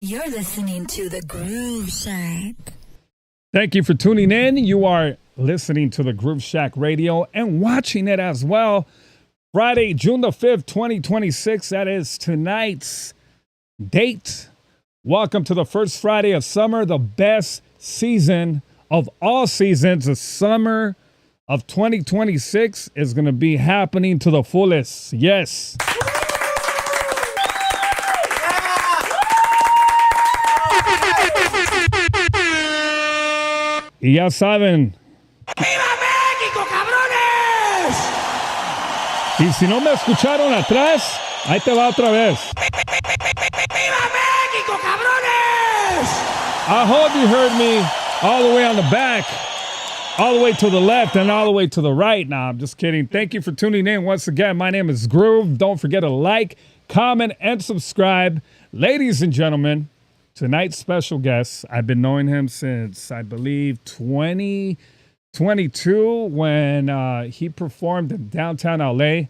You're listening to The Groove Shack. Thank you for tuning in. You are listening to the Groove Shack Radio and watching it as well. Friday, June the 5th, 2026. That is tonight's date. Welcome to the first Friday of summer, the best season of all seasons. The summer of 2026 is going to be happening to the fullest. Yes. Y ya saben. ¡Viva México, cabrones! Y si no me escucharon atrás, ahí te va otra vez. ¡Viva México, cabrones! I hope you heard me all the way on the back, all the way to the left, and all the way to the right. Nah, I'm just kidding. Thank you for tuning in once again. My name is Groove. Don't forget to like, comment, and subscribe. Ladies and gentlemen, tonight's special guest, I've been knowing him since, I believe, 2022 when he performed in downtown LA.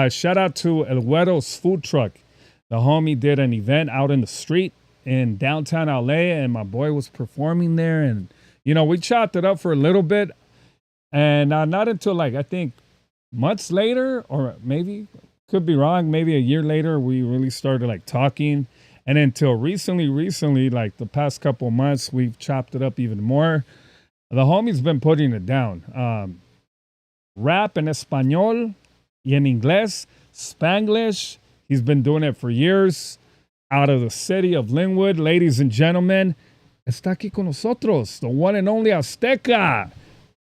Shout out to El Güero's food truck. The homie did an event out in the street in downtown LA, and my boy was performing there. And, you know, we chopped it up for a little bit. And not until, like, I think months later, or maybe, could be wrong, maybe a year later, we really started, like, talking. And until recently, like the past couple of months, we've chopped it up even more. The homie's been putting it down. Rap en español y en inglés, Spanglish. He's been doing it for years. Out of the city of Linwood, ladies and gentlemen, está aquí con nosotros, the one and only Azteca.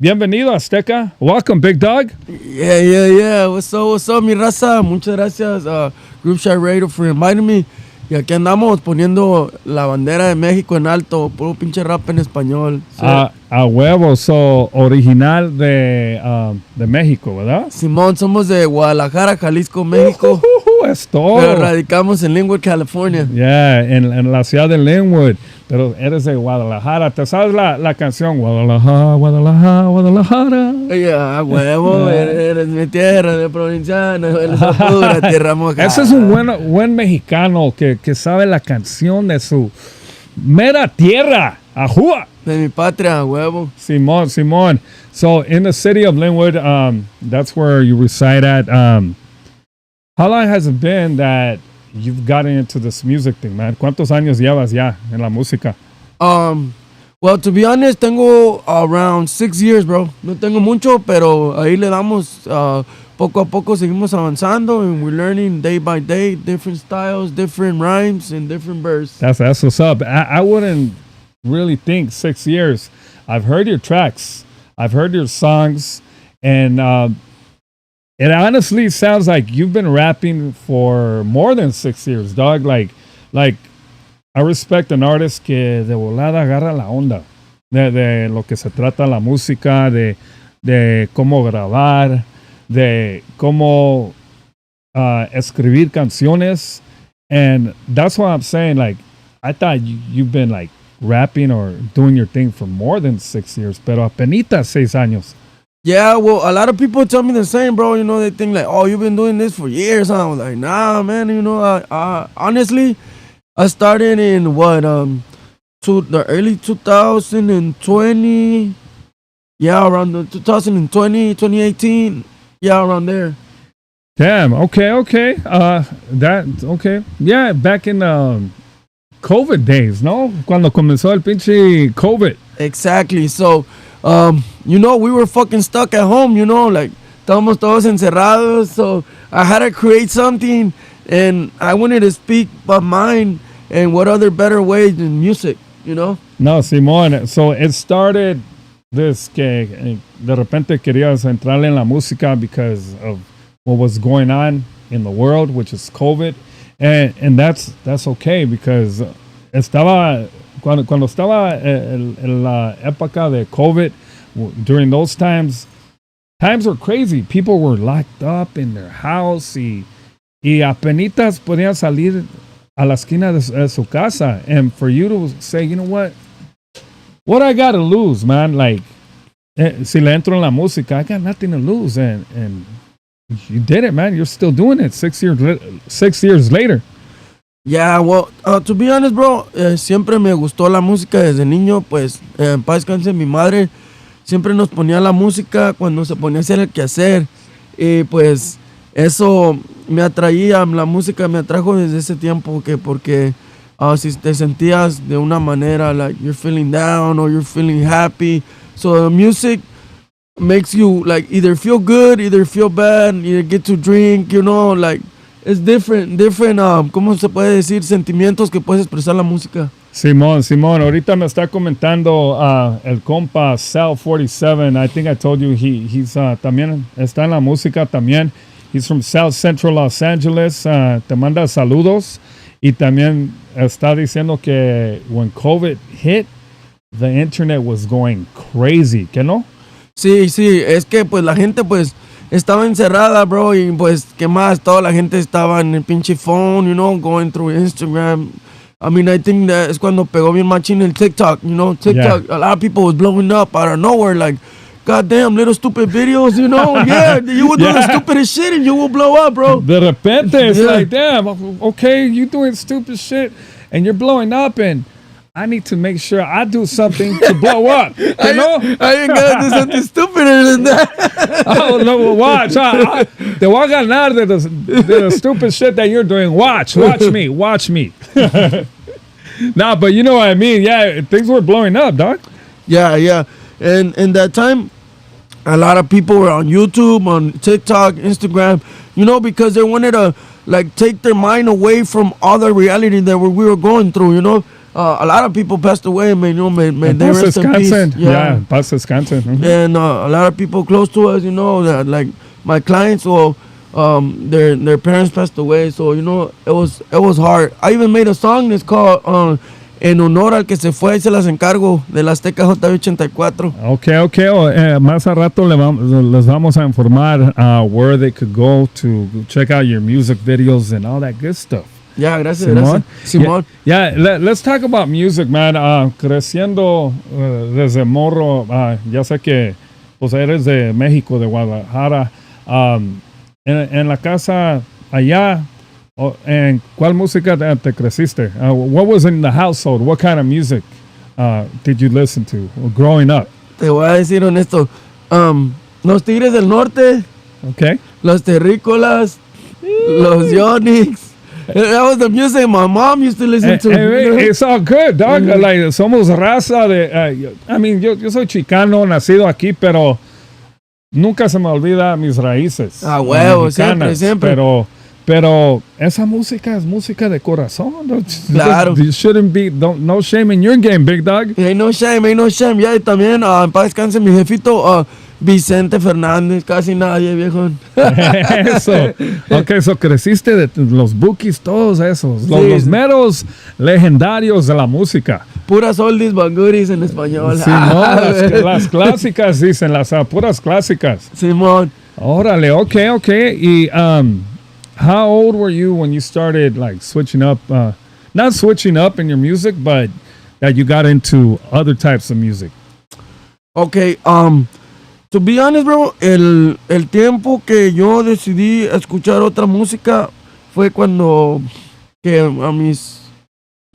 Bienvenido, Azteca. Welcome, big dog. Yeah. What's up, mi raza? Muchas gracias, Group Chat Radio, for inviting me. Y aquí andamos poniendo la bandera de México en alto, puro pinche rap en español. Sí. A huevo, so original de México, ¿verdad? Simón, somos de Guadalajara, Jalisco, México. Es todo. Pero radicamos en Linwood, California. Yeah, en la ciudad de Linwood. Pero eres de Guadalajara. ¿Te sabes la canción? Guadalajara, Guadalajara, Guadalajara. Yeah, a huevo, eres mi tierra de provinciano, eres la pura tierra mojada. Ese es un buen mexicano que sabe la canción de su mera tierra. Ajúa. De mi patria, a huevo. Simón. So, in the city of Linwood, that's where you reside at. How long has it been that you've gotten into this music thing, man? ¿Cuántos años llevas ya en la música? Well, to be honest, tengo around 6 years, bro. No tengo mucho, pero ahí le damos, poco a poco seguimos avanzando, and we're learning day by day, different styles, different rhymes, and different verses. That's what's up. I wouldn't really think 6 years. I've heard your tracks. I've heard your songs, and it honestly sounds like you've been rapping for more than 6 years, dog. Like I respect an artist que de volada agarra la onda de lo que se trata la música, de cómo grabar, de cómo escribir canciones. And that's why I'm saying, like, I thought you've been like rapping or doing your thing for more than 6 years, pero apenitas 6 años. Yeah, well, a lot of people tell me the same, bro. You know, they think like, oh, you've been doing this for years. I was like, nah, man. You know, honestly, I started in the early 2020. Yeah, around the 2020, 2018. Yeah, around there. Damn. Okay. Okay. Yeah, back in COVID days, no? Cuando comenzó el pinche COVID. Exactly. So, you know, we were fucking stuck at home, you know, like, estábamos todos encerrados, so I had to create something, and I wanted to speak my mind, and what other better way than music, you know? No, Simón, so it started this que de repente querías entrarle en la música because of what was going on in the world, which is COVID, and that's okay, because cuando estaba en la época de COVID, during those times were crazy. People were locked up in their house y apenitas podían salir a la esquina de su casa. And for you to say, you know what I got to lose, man? Like, si le entro en la música, I got nothing to lose. And you did it, man. You're still doing it 6 years later. Yeah, well, to be honest, bro, siempre me gustó la música desde niño, pues, en paz descanse mi madre, siempre nos ponía la música cuando se ponía a hacer el quehacer, y pues, eso me atraía, la música me atrajo desde ese tiempo, porque si te sentías de una manera, like, you're feeling down, or you're feeling happy, so the music makes you, like, either feel good, either feel bad, either get to drink, like, it's different, ¿cómo se puede decir? Sentimientos que puedes expresar la música. Simón, ahorita me está comentando el compa Sal 47. I think I told you he's también está en la música también. He's from South Central Los Angeles. Te manda saludos y también está diciendo que when COVID hit, the internet was going crazy, ¿qué no? Sí, es que pues la gente pues estaba encerrada, bro, y pues, ¿qué más? Toda la gente estaba en el pinche phone, going through Instagram. I mean, I think that es cuando pegó bien machín el TikTok, TikTok, Yeah. A lot of people was blowing up out of nowhere, like, goddamn, little stupid videos, yeah, you will do the stupidest shit and you will blow up, bro. De repente, it's Yeah. like, damn, okay, you doing stupid shit and you're blowing up and I need to make sure I do something to blow up, you know? I ain't gonna do something stupider than that. Oh, no, watch. Te voy a ganar de the stupid shit that you're doing. Watch me. Nah, but you know what I mean. Yeah, things were blowing up, dog. Yeah. And in that time, a lot of people were on YouTube, on TikTok, Instagram, because they wanted to, like, take their mind away from all the reality that we were going through, a lot of people passed away, may they rest in peace. Yeah, paz descansen. Mhm. And a lot of people close to us, that, like, my clients, their parents passed away, so, it was hard. I even made a song that's called En honor al que se fue, y se las encargo, de la Azteca J84. Okay. Más a rato les vamos a informar where they could go to check out your music videos and all that good stuff. Yeah, gracias. Simón. Yeah, let's talk about music, man. Creciendo desde morro, ya sé que pues eres de México, de Guadalajara. En la casa allá, ¿en cuál música te creciste? What was in the household? What kind of music did you listen to growing up? Te voy a decir honesto. Los Tigres del Norte, Okay. los Terrícolas, los Yonix. That was the music my mom used to listen to. It's all good, dog. Like, somos raza de... I mean, yo soy chicano, nacido aquí, pero nunca se me olvida mis raíces. Huevo, mexicanas, siempre. Pero esa música es música de corazón. Claro. You shouldn't be... no shame in your game, big dog. Ain't no shame. Ya, y también, en paz descanse mi jefito, Vicente Fernández, casi nadie, viejo. Eso. Ok, so creciste de los bookies, todos esos. Sí. Los meros legendarios de la música. Puras oldies, banguris en español. Sí, no, las clásicas, dicen, las puras clásicas. Simón. Órale, okay. Y how old were you when you started, like, switching up, not switching up in your music, but that you got into other types of music? Okay, to be honest, bro, el tiempo que yo decidí escuchar otra música fue cuando que a mis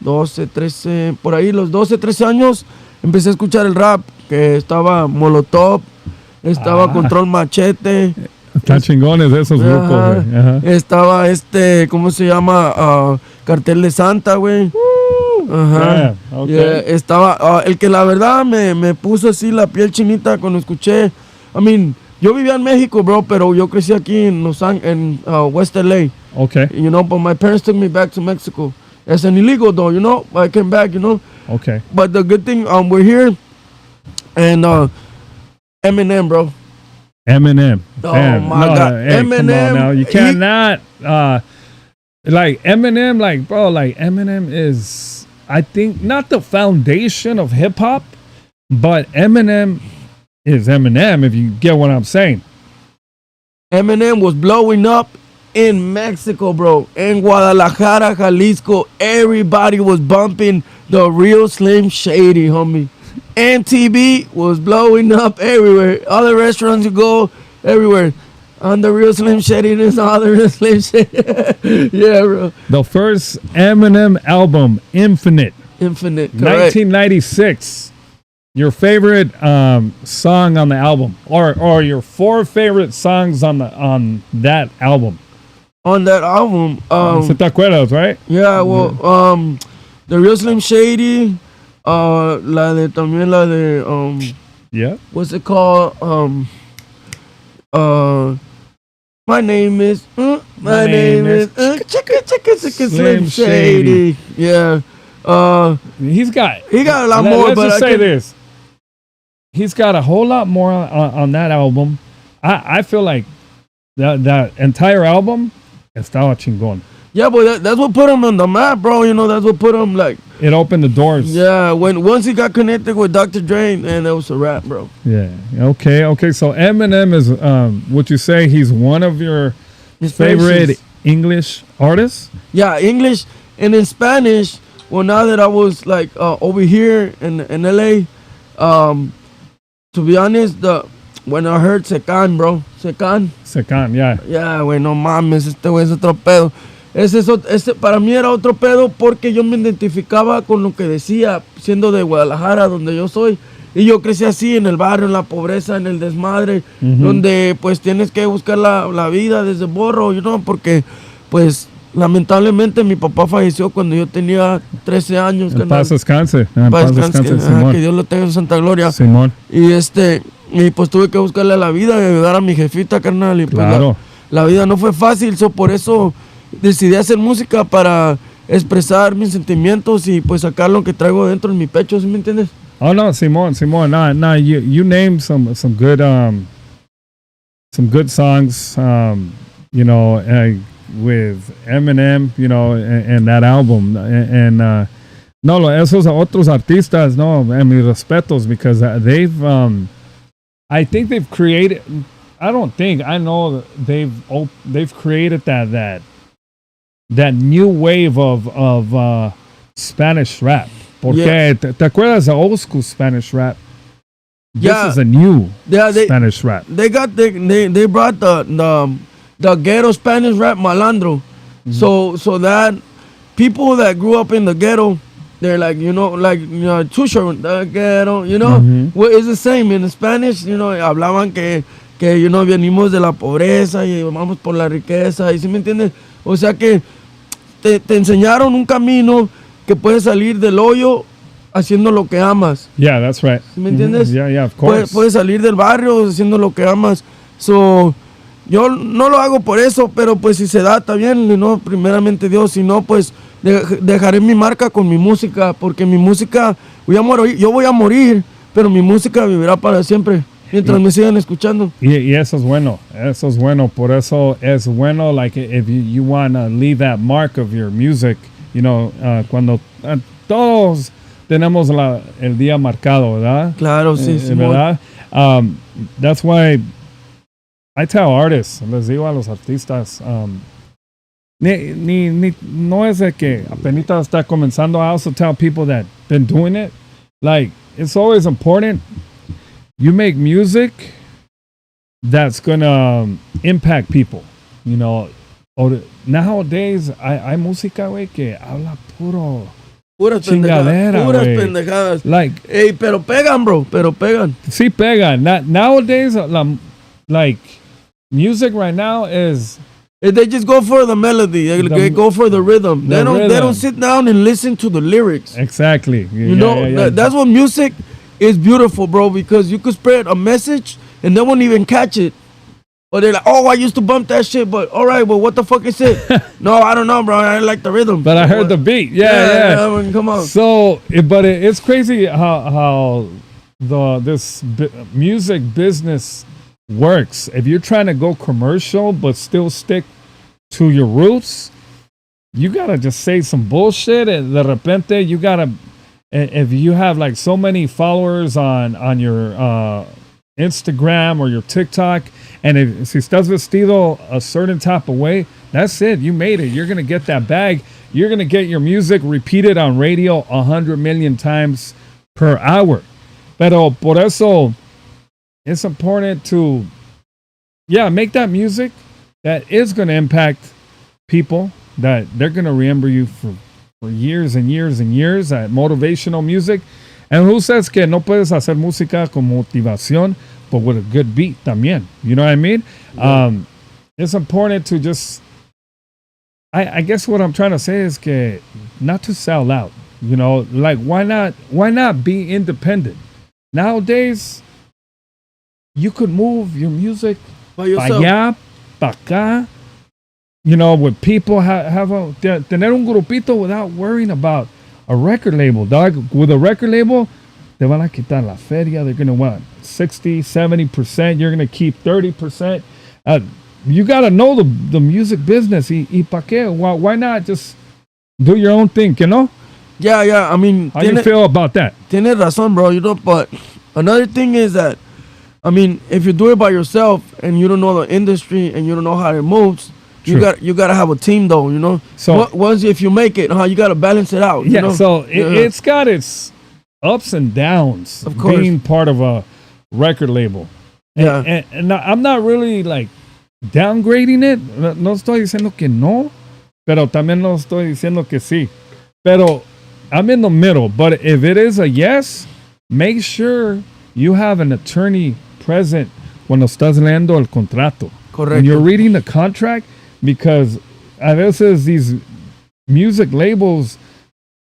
12, 13, por ahí los 12, 13 años, empecé a escuchar el rap, que estaba Molotov, estaba Control Machete. Están chingones esos grupos, güey. Ajá. Estaba ¿cómo se llama? Cartel de Santa, güey. Ajá. Yeah, okay. Yeah, estaba el que la verdad me puso así la piel chinita cuando escuché. I mean, yo vivía en México, bro, pero yo crecí aquí en West LA. Okay. But my parents took me back to Mexico. As an illegal, though, I came back, Okay. But the good thing, we're here, and Eminem, bro. Eminem. Oh, Damn. my God. Hey, come on Eminem, now. You cannot, like, Eminem, like, bro, like, Eminem is, I think, not the foundation of hip hop, but Eminem is Eminem, if you get what I'm saying. Eminem was blowing up in Mexico, bro. In Guadalajara, Jalisco, everybody was bumping the real Slim Shady, homie. MTV was blowing up everywhere. Other restaurants you go, everywhere. I'm the real Slim Shady. This all the real Slim Shady. Yeah, bro. The first Eminem album, Infinite, Infinite. Correct. 1996. Your favorite song on the album, or your 4 favorite songs on that album. On that album, ¿Se te acuerdas, right? yeah, well, the real Slim Shady, también la de, Yeah. what's it called? My name is, Slim Shady. Yeah. He got a lot more, let's but just I say can- this. He's got a whole lot more on that album. I feel like that entire album estaba chingón. Yeah, but that's what put him on the map, bro. You know, that's what put him like. It opened the doors. Yeah, once he got connected with Dr. Dre, and that was a wrap, bro. Yeah. Okay. So Eminem is, would you say he's one of your favorite Inspirations. English artists? Yeah, English and in Spanish. Well, now that I was like over here in LA, to be honest, when I heard Secan, bro, Secan, yeah. yeah, güey, no mames, este güey es otro pedo. Ese para mí era otro pedo porque yo me identificaba con lo que decía, siendo de Guadalajara, donde yo soy. Y yo crecí así, en el barrio, en la pobreza, en el desmadre, donde pues tienes que buscar la vida desde morro, you know, porque pues lamentablemente mi papá falleció cuando yo tenía 13 años. En paz descanse. En Paz paz descanse, descanse, ajá, Simón. que Dios lo tenga en santa gloria. Simón. Y pues tuve que buscarle la vida y ayudar a mi jefita, carnal. Y pues Claro. la vida no fue fácil, por eso decidí hacer música para expresar mis sentimientos y pues sacar lo que traigo dentro en mi pecho, ¿sí me entiendes? Oh no, Simón. Nah. You named some good songs. You know, with Eminem, you know, and that album, and no, esos otros artistas, no, and mis respetos, because I think they've created. I know they've created that new wave of Spanish rap. Porque Yeah. te acuerdas de old school Spanish rap? Yeah. This is a new Yeah, Spanish rap. They brought the ghetto Spanish rap malandro. So that people that grew up in the ghetto, they're like, too short, the ghetto, well, it's the same in Spanish, hablaban que venimos de la pobreza y vamos por la riqueza, y ¿sí me entiendes? O sea que te enseñaron un camino que puedes salir del hoyo haciendo lo que amas. Yeah, that's right. ¿Sí me entiendes? Yeah, of course. Puedes salir del barrio haciendo lo que amas. So, yo no lo hago por eso, pero pues si se da, está bien, ¿no? Primeramente Dios, si no, pues dejaré mi marca con mi música, porque mi música, yo voy a morir, pero mi música vivirá para siempre, mientras me sigan escuchando. Y eso es bueno, por eso es bueno, like if you want to leave that mark of your music, cuando todos tenemos el día marcado, ¿verdad? Claro, sí, sí. ¿Verdad? That's why I tell artists, les digo a los artistas, no es de que apenas está comenzando. I also tell people that been doing it, like, it's always important you make music that's gonna impact people, nowadays hay música, güey, que habla Puras chingadera, pendejadas. like, Ey, pero pegan, bro, pegan. sí pegan. Nowadays, like, music right now is They just go for the melody. They go for the rhythm. They don't sit down and listen to the lyrics. exactly. That's what music is beautiful, bro, because you could spread a message and they won't even catch it. Or they're like, oh, I used to bump that shit, but all right, well, what the fuck is it? No, I don't know, bro. I like the rhythm. But I heard the beat. Yeah. I mean, come on. So, it's crazy how this music business works. If you're trying to go commercial but still stick to your roots, you gotta just say some bullshit, and de repente you gotta, if you have like so many followers on your Instagram or your TikTok, and si estás vestido a certain type of way, that's it. You made it. You're gonna get that bag. You're gonna get your music repeated on radio 100 million times per hour. Pero por eso it's important to yeah, make that music that is going to impact people, that they're going to remember you for years and years and years. That motivational music. And who says que no puedes hacer música con motivación, but with a good beat también? You know what I mean? Yeah. It's important to just, I guess what I'm trying to say is que not to sell out. You know, like why not be independent? Nowadays, you could move your music By pa yourself. allá, pa acá. You know, with people tener un grupito without worrying about a record label, dog. With a record label, te van a quitar la feria. They're gonna want 60, 70%. You're gonna keep 30%. You gotta know the music business. Y pa qué? Why not just do your own thing? You know? Yeah. I mean, How you feel about that? Tienes razón, bro. You know, but another thing is that, I mean, if you do it by yourself and you don't know the industry and you don't know how it moves, True. you gotta have a team, though. You know. So Once if you make it, you gotta balance it out. yeah. You know? So it's got its ups and downs. Of course. Being part of a record label. Yeah. And I'm not really like downgrading it. No estoy diciendo que no, pero también no estoy diciendo que sí. Pero I'm in the middle. But if it is a yes, make sure you have an attorney present cuando estás leyendo el contrato. Correcto. When you're reading the contract, because a veces these music labels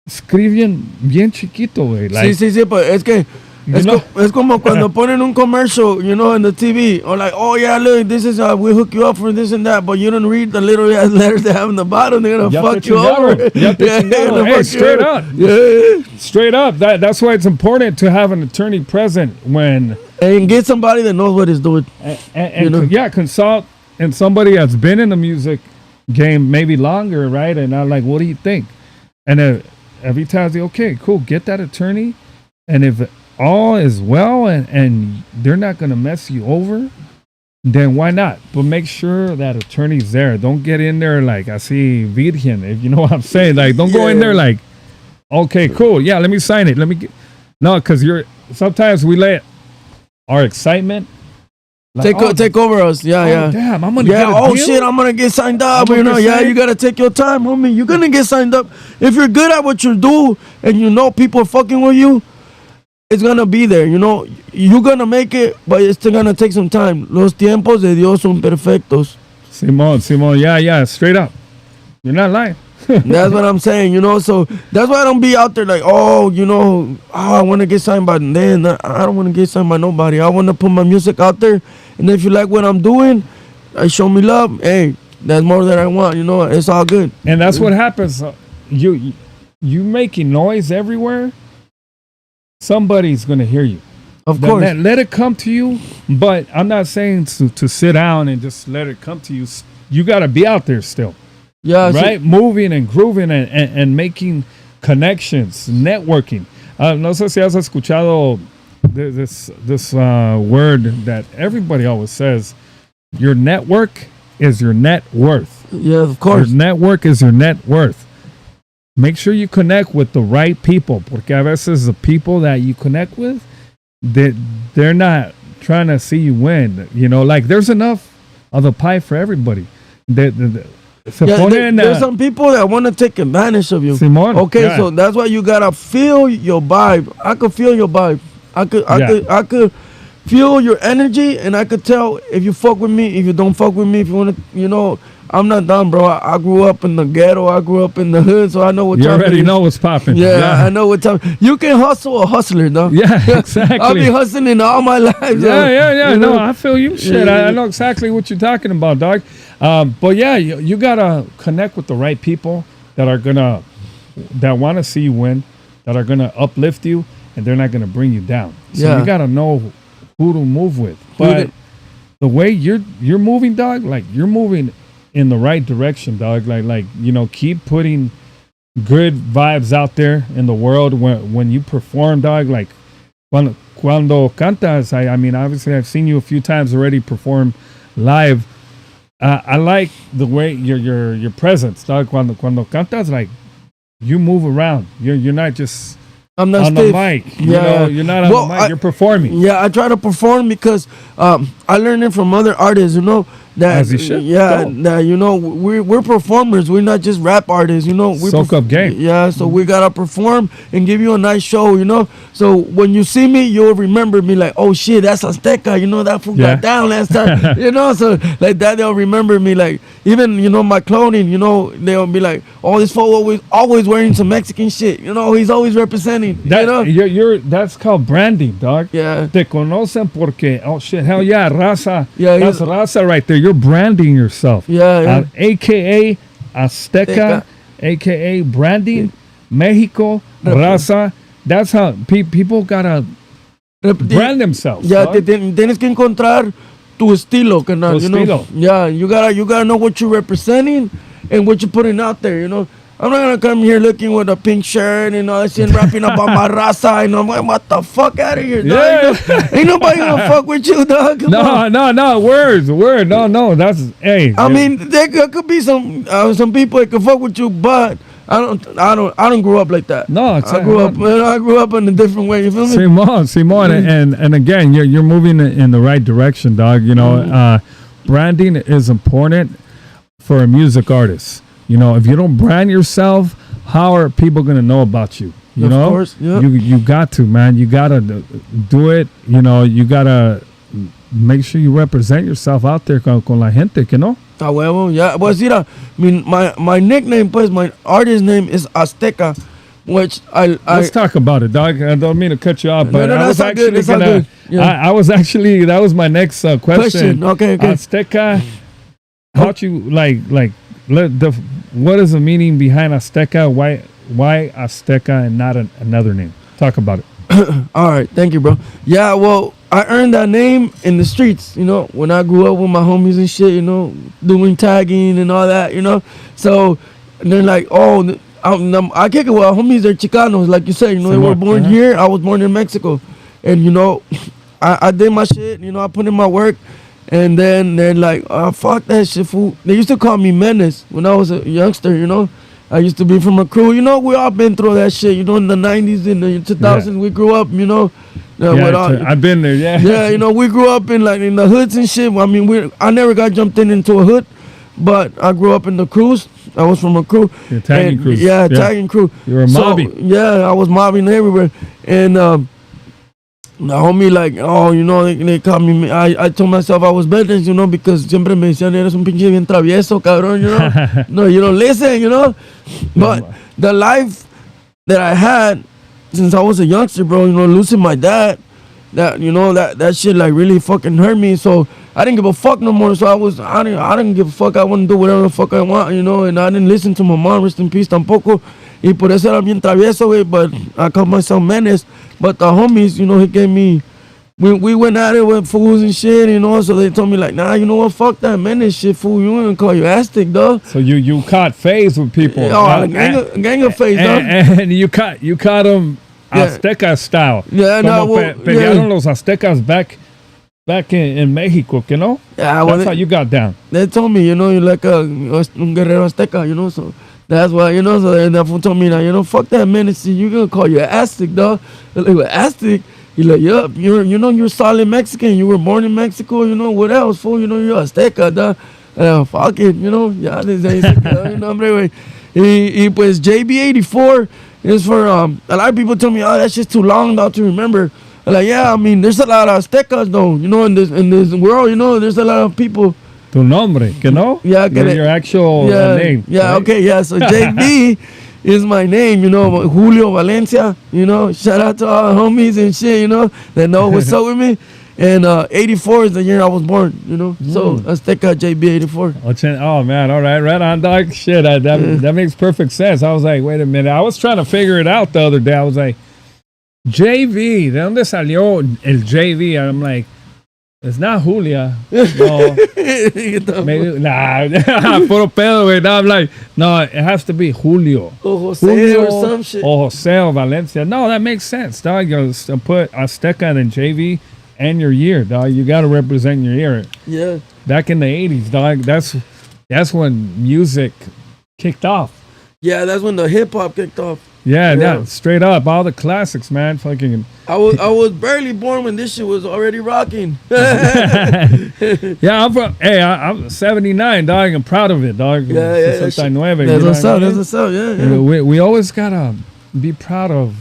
escriben bien chiquito, güey. Like, Sí, pero es que You know? es como cuando ponen un commercial, you know, in the TV, or like, oh yeah, look, this is we hook you up for this and that, but you don't read the little ass letters they have in the bottom. They're gonna Ya fuck te you over. chingaron. Ya te Yeah, chingaron. they're gonna Hey, fuck you straight over. up. Yeah, straight up. That's why it's important to have an attorney present when and get somebody that knows what he's doing. and You know? yeah, consult and somebody that's been in the music game maybe longer, right? And I'm like, what do you think? And every time they okay, cool, get that attorney, and if all is well and they're not gonna mess you over, then why not? But make sure that attorney's there. Don't get in there like I see virgen, if you know what I'm saying. Like, don't go in there like, okay, cool, yeah, let me sign it. No, because sometimes we let our excitement like, Take over us. Yeah. damn, I'm gonna Yeah, get a deal? shit, I'm gonna get signed up. I'm gonna You know, get yeah, signed? you gotta take your time, homie. You're gonna get signed up. If you're good at what you do and you know people are fucking with you, it's gonna be there, you know. You're gonna make it, but it's still gonna take some time. Los tiempos de Dios son perfectos. Simon, yeah, straight up. You're not lying. That's what I'm saying, you know. So that's why I don't be out there like, oh, you know, I want to get signed by then. I don't want to get signed by nobody. I want to put my music out there, and if you like what I'm doing, show me love. Hey, that's more than I want, you know. It's all good. And that's what happens. You making noise everywhere. Somebody's gonna hear you. Of course. Let it come to you. But I'm not saying to sit down and just let it come to you. You got to be out there still. Yeah. Right? Moving and grooving and making connections, networking. No sé si has escuchado this word that everybody always says. Your network is your net worth. Yeah, of course. Your network is your net worth. Make sure you connect with the right people. Porque a veces the people that you connect with, they're not trying to see you win. You know, like there's enough of the pie for everybody. There's some people that want to take advantage of you. Simón, Okay, yeah. so that's why you gotta feel your vibe. I could feel your vibe. I could feel your energy, and I could tell if you fuck with me, if you don't fuck with me, if you wanna, you know. I'm not dumb, bro. I grew up in the ghetto. I grew up in the hood, so I know what you time already it is. know what's popping. Yeah, I know what time. You can hustle a hustler, though. Yeah, exactly. I've been hustling all my life. Yeah. You know? No, I feel you. Shit, Yeah. I know exactly what you're talking about, dog. But yeah, you gotta connect with the right people that want to see you win, that are gonna uplift you, and they're not gonna bring you down. So Yeah. you gotta know who to move with. But the way you're moving, dog, like you're moving in the right direction, dog. Like you know, keep putting good vibes out there in the world when you perform, dog. Like cuando cantas, I mean, obviously I've seen you a few times already perform live. I like the way your presence, dog. Cuando cantas, like you move around. You're not just I'm not on stiff. the mic. Yeah. You know, you're not on Well, the mic. You're performing. Yeah, I try to perform because I learned it from other artists. You know that. As you should. Yeah, Go. that you know we're performers. We're not just rap artists. You know, we Soak up game. Yeah, so we gotta perform and give you a nice show. You know, so when you see me, you'll remember me like, oh shit, that's Azteca. You know that fool Yeah. got down last time. You know, so like that they'll remember me. Like even my clothing. You know, they'll be like, oh, this fool always wearing some Mexican shit. You know, he's always representing. That, you know. you're that's called branding, dog. Yeah. Te conocen porque, oh shit, hell yeah, raza. Yeah, That's he's- raza right there. You're branding yourself. Yeah, yeah. AKA Azteca, AKA branding, Mexico, raza. That's how people gotta brand themselves. Yeah, dog. tienes que encontrar tu estilo, carnal. Tu You know? estilo. Yeah, you gotta know what you're representing and what you're putting out there. You know, I'm not gonna come here looking with a pink shirt and all that shit, rapping about my raza, and I'm like, what the fuck out of here, dog? Yeah. Ain't nobody gonna fuck with you, dog. Come on. No, word. No, that's, hey. I mean, there could be some people that can fuck with you, but I don't grow up like that. No, it's I grew up in a different way. You feel me? Simon, and again, you're moving in the right direction, dog. You know, branding is important for a music artist. You know, if you don't brand yourself, how are people gonna know about you? You Of know, course, yeah. you got to, man. You gotta do it. You know, you gotta make sure you represent yourself out there con la gente, you know. Ah, huevo, yeah. Pues mira, my nickname, pues, my artist name is Azteca, which Let's talk about it, dog. I don't mean to cut you off, but No, I was that's all good, actually it's all gonna. good. Yeah. I was actually, that was my next question. Okay. Azteca. How'd you what is the meaning behind Azteca? Why Azteca and not another name? Talk about it. All right, thank you, bro. Yeah, well, I earned that name in the streets, you know, when I grew up with my homies and shit, you know, doing tagging and all that, you know. So they're like, oh, I kick it with our homies, they're Chicanos, like you said, you know, they were born here. I was born in Mexico. And, you know, I did my shit, you know, I put in my work. And then they're like, oh, fuck that shit, fool. They used to call me Menace when I was a youngster, you know. I used to be from a crew, you know, we all been through that shit, you know, in the 90s, in the 2000s, we grew up, you know. I've been there, yeah. Yeah, you know, we grew up in the hoods and shit. I mean, I never got jumped into a hood, but I grew up in the crews. I was from a crew. Tagging crew. Yeah, tagging crew. You were mobbing. Yeah, I was mobbing everywhere. And the homie, like, oh, you know, they called me. I told myself I was better, you know, because siempre me decían, eres un pinche bien travieso, cabrón, you know. No, you don't listen, you know. But the life that I had since I was a youngster, bro, you know, losing my dad, that, you know, that shit, like, really fucking hurt me. So I didn't give a fuck no more. So I didn't give a fuck. I want to do whatever the fuck I want, you know. And I didn't listen to my mom, rest in peace, tampoco. Y por eso era bien travieso, güey, but I called myself Menace. But the homies, you know, he gave me, we went at it with fools and shit, you know, so they told me, like, nah, you know what, fuck that Menace shit, fool, you ain't gonna call you Aztec, dog. So you caught phase with people. Oh, gang of phase, dog. And you caught them Azteca style. Yeah, no, well, pelearon los Aztecas back in Mexico, you know? Yeah, well, that's how you got down. They told me, you know, you're like un guerrero Azteca, you know, so that's why, you know, so then that fool told me, now, you know, fuck that Menace, you're gonna call you Aztec, dog. Like, Aztec? He's like, yup, you're solid Mexican, you were born in Mexico, you know, what else, fool, you know, you're Azteca, dog. Fuck it, you know, ya desde ahí you know, hombre, y pues JB84 is for, a lot of people tell me, oh, that's just too long, dog, to remember. I'm like, yeah, I mean, there's a lot of Aztecas, though, you know, in this world, you know, there's a lot of people. Tu nombre, que no? Yeah, your actual name. Yeah, right? okay, yeah. So JB is my name, you know, Julio Valencia, you know. Shout out to all the homies and shit, you know, that know what's up with me. And 84 is the year I was born, you know. So Azteca JB 84. Oh man, all right on, dog. Shit, that makes perfect sense. I was like, wait a minute. I was trying to figure it out the other day. I was like, JV, ¿de dónde salió el JV? I'm like, it's not Julia. No. Maybe, puro pedo, güey. No, I'm like, no, it has to be Julio. Or Jose Julio, or some shit. Or Jose or Valencia. No, that makes sense, dog. You put Azteca and JV and your year, dog. You got to represent your year. Yeah. Back in the 80s, dog, that's when music kicked off. Yeah, that's when the hip hop kicked off. Yeah, straight up, all the classics, man. Fucking. I was barely born when this shit was already rocking. Yeah, I'm from. Hey, I'm 79, dog. I'm proud of it, dog. Yeah. 69, That's you know what's what I up. mean? That's what's up. Yeah. We always gotta be proud of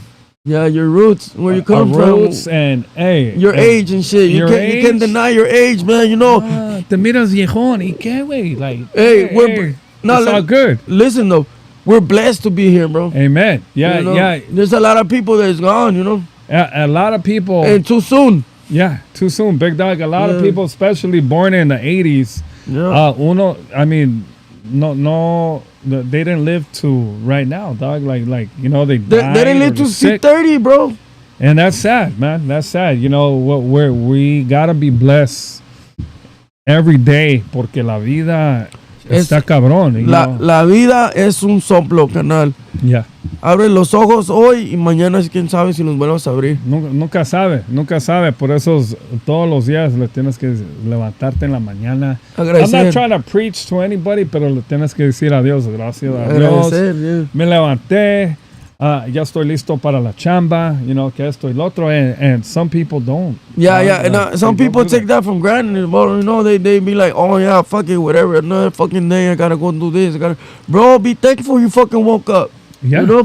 Yeah, your roots, where you our come from, roots and hey, your age and shit. You your can't age? deny your age, man. You know. Te miras viejón, ¿y qué, güey? Like, Hey, it's all good. Listen though, we're blessed to be here, bro. Amen. Yeah, You know? yeah. There's a lot of people that's gone, you know, A lot of people. and too soon. Yeah, too soon, big dog. A lot of Yeah. people, especially born in the 80s, Yeah. I mean, they didn't live to right now, dog. Like you know, they They died didn't or live to they're see sick. 30, bro. And that's sad, man. That's sad. You know, we gotta be blessed every day porque la vida está cabrón. You know? La vida es un soplo, canal. Yeah. Abre los ojos hoy y mañana quién sabe si los vuelvas a abrir. Nunca sabe. Por eso todos los días le tienes que levantarte en la mañana. Agradecer. I'm not trying to preach to anybody, pero le tienes que decir a Dios, gracias a Dios. Agradecer, yeah. Me levanté, ya estoy listo para la chamba, you know, que esto y lo otro, and some people don't. Yeah. And some they people don't do take that for granted. Well, you know, they be like, oh yeah, fuck it, whatever. Another fucking day, I gotta go do this. Bro, be thankful you fucking woke up. Yeah. You know?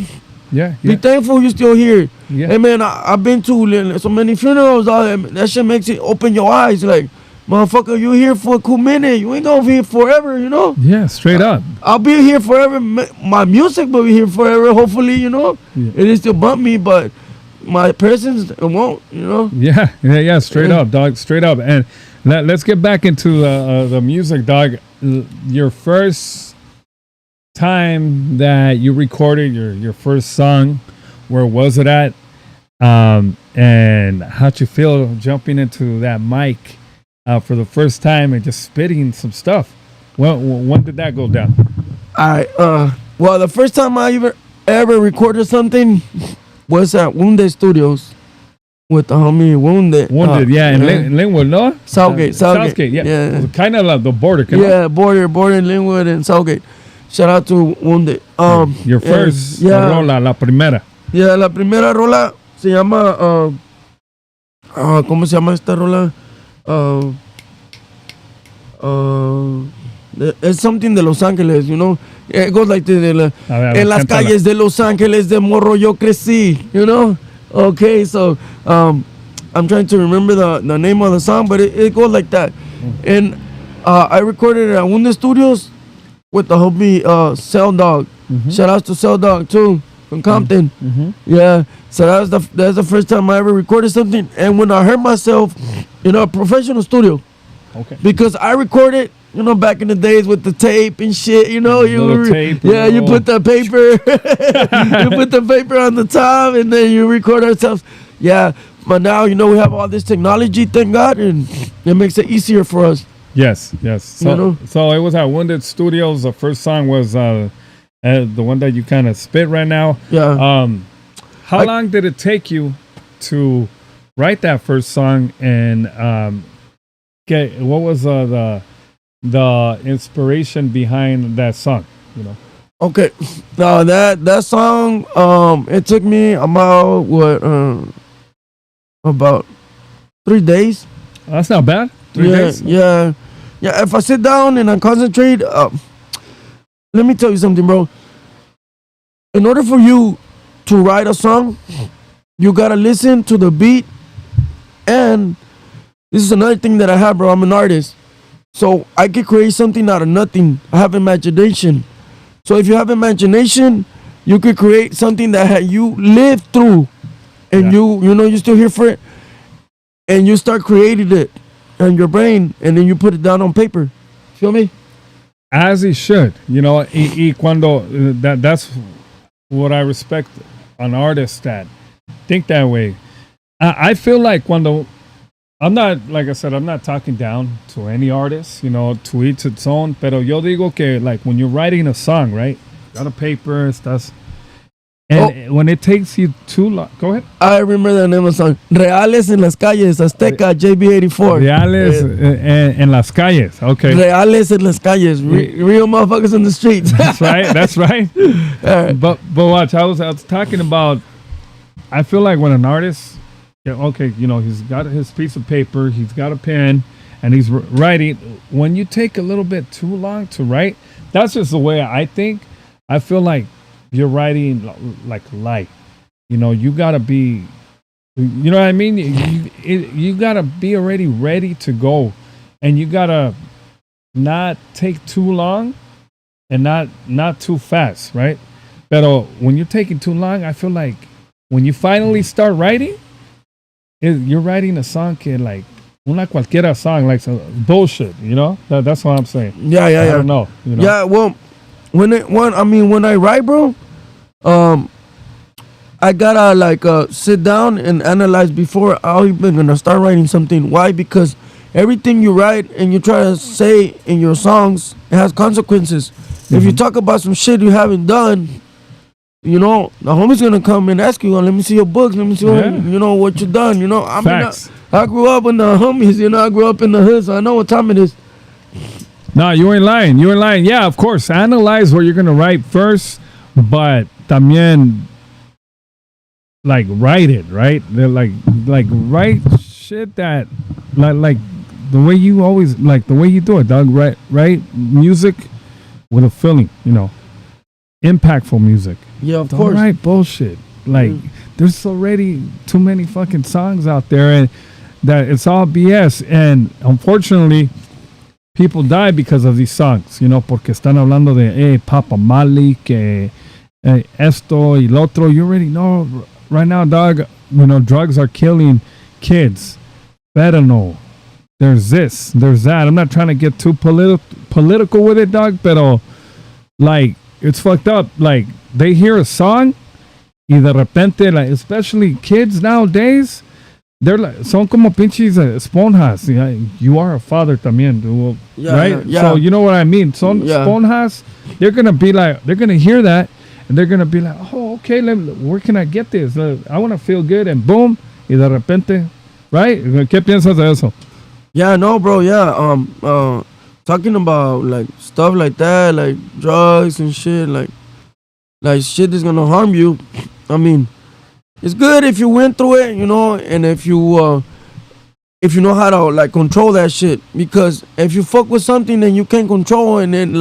Yeah. Be thankful you're still here. Yeah. Hey man, I've been to so many funerals. That shit makes it open your eyes. Like, motherfucker, you here for a cool minute. You ain't gonna be here forever, you know? Yeah, straight up. I'll be here forever. My music will be here forever, hopefully, you know? Yeah. It is still bump me, but my presence, it won't, you know? Yeah, straight up, dog, straight up. And let's get back into the music, dog. Your first time that you recorded your first song, where was it at? And how'd you feel jumping into that mic for the first time and just spitting some stuff? When did that go down? Well, the first time I ever recorded something was at Wounded Studios with the homie Wounded. Wounded, in Linwood, no? Southgate, yeah. Kind of like the border. Border in Linwood and Southgate. Shout out to Wounded. Your first rola, la primera. Yeah, la primera rola se llama ¿cómo se llama esta rola? It's something de Los Ángeles, you know. It goes like this. En las calles de Los Ángeles de morro yo crecí, you know. Okay, so I'm trying to remember the name of the song, but it goes like that. And I recorded it at Wounded Studios with the homie Cell Dog. Shout out to Cell Dog too from Compton. Yeah, so that's the first time I ever recorded something. And when I heard myself in a professional studio, because I recorded, you know, back in the days with the tape and shit, you know, you put the paper, you put the paper on the top, and then you record ourselves. Yeah, but now, you know, we have all this technology, thank God, and it makes it easier for us. Yes. So, you know? So it was at Wounded Studios. The first song was the one that you kind of spit right now. Yeah. How long did it take you to write that first song? And what was the inspiration behind that song? You know. Okay. Now that song, it took me about 3 days. That's not bad. 3 days. Yeah. If I sit down and I concentrate, let me tell you something, bro. In order for you to write a song, you gotta listen to the beat. And this is another thing that I have, bro. I'm an artist, so I can create something out of nothing. I have imagination. So if you have imagination, you could create something that you lived through, and you still here for it, and you start creating it in your brain, and then you put it down on paper. Feel me? As he should, you know. Y cuando that's what I respect on artists that think that way. I feel like cuando I'm not, like I said, I'm not talking down to any artist, you know, to each its own. Pero yo digo que, like, when you're writing a song, right? Got a paper, estás And when it takes you too long, go ahead. I remember the name of the song. Reales en las calles, Azteca, JB84. Reales en las calles. Okay. Reales en las calles. Real motherfuckers in the streets. That's right. That's right. But watch, I was talking about. I feel like when an artist, okay, he's got his piece of paper, he's got a pen, and he's writing. When you take a little bit too long to write, that's just the way I think. I feel like you're writing like light. You gotta be. You know what I mean? You gotta be already ready to go, and you gotta not take too long, and not too fast, right? But when you're taking too long, I feel like when you finally start writing, you're writing a song like una cualquiera song, like some bullshit. That's what I'm saying. Yeah. I don't know. Yeah, well, when I write, bro, I gotta sit down and analyze before I'm even gonna start writing something. Why? Because everything you write and you try to say in your songs, it has consequences. Mm-hmm. If you talk about some shit you haven't done, the homie's gonna come and ask you, let me see your books, let me see what you done. I grew up with the homies, I grew up in the hood, so I know what time it is. No, you ain't lying. Yeah, of course. Analyze what you're gonna write first, but también write it, right? They're like write shit that like the way you always the way you do it, dog. Write music with a feeling, impactful music. Yeah, of Don't course. write bullshit. There's already too many fucking songs out there, and that it's all BS. And unfortunately, people die because of these songs, porque están hablando de Papa Mali, que esto y lo otro. You already know right now, dog. Drugs are killing kids. Fentanyl. There's this. There's that. I'm not trying to get too political with it, dog, but it's fucked up. They hear a song, y de repente, especially kids nowadays, they're son como pinches esponjas. You are a father también, right? Yeah. So you know what I mean. Son esponjas. They're gonna hear that, and they're gonna be like, oh, okay, where can I get this? I want to feel good, and boom, y de repente, right? ¿Qué piensas de eso? Yeah, no, bro. Yeah, talking about stuff like that, like drugs and shit, like shit that's gonna harm you. I mean, it's good if you went through it, and if you know how to control that shit. Because if you fuck with something that you can't control, and then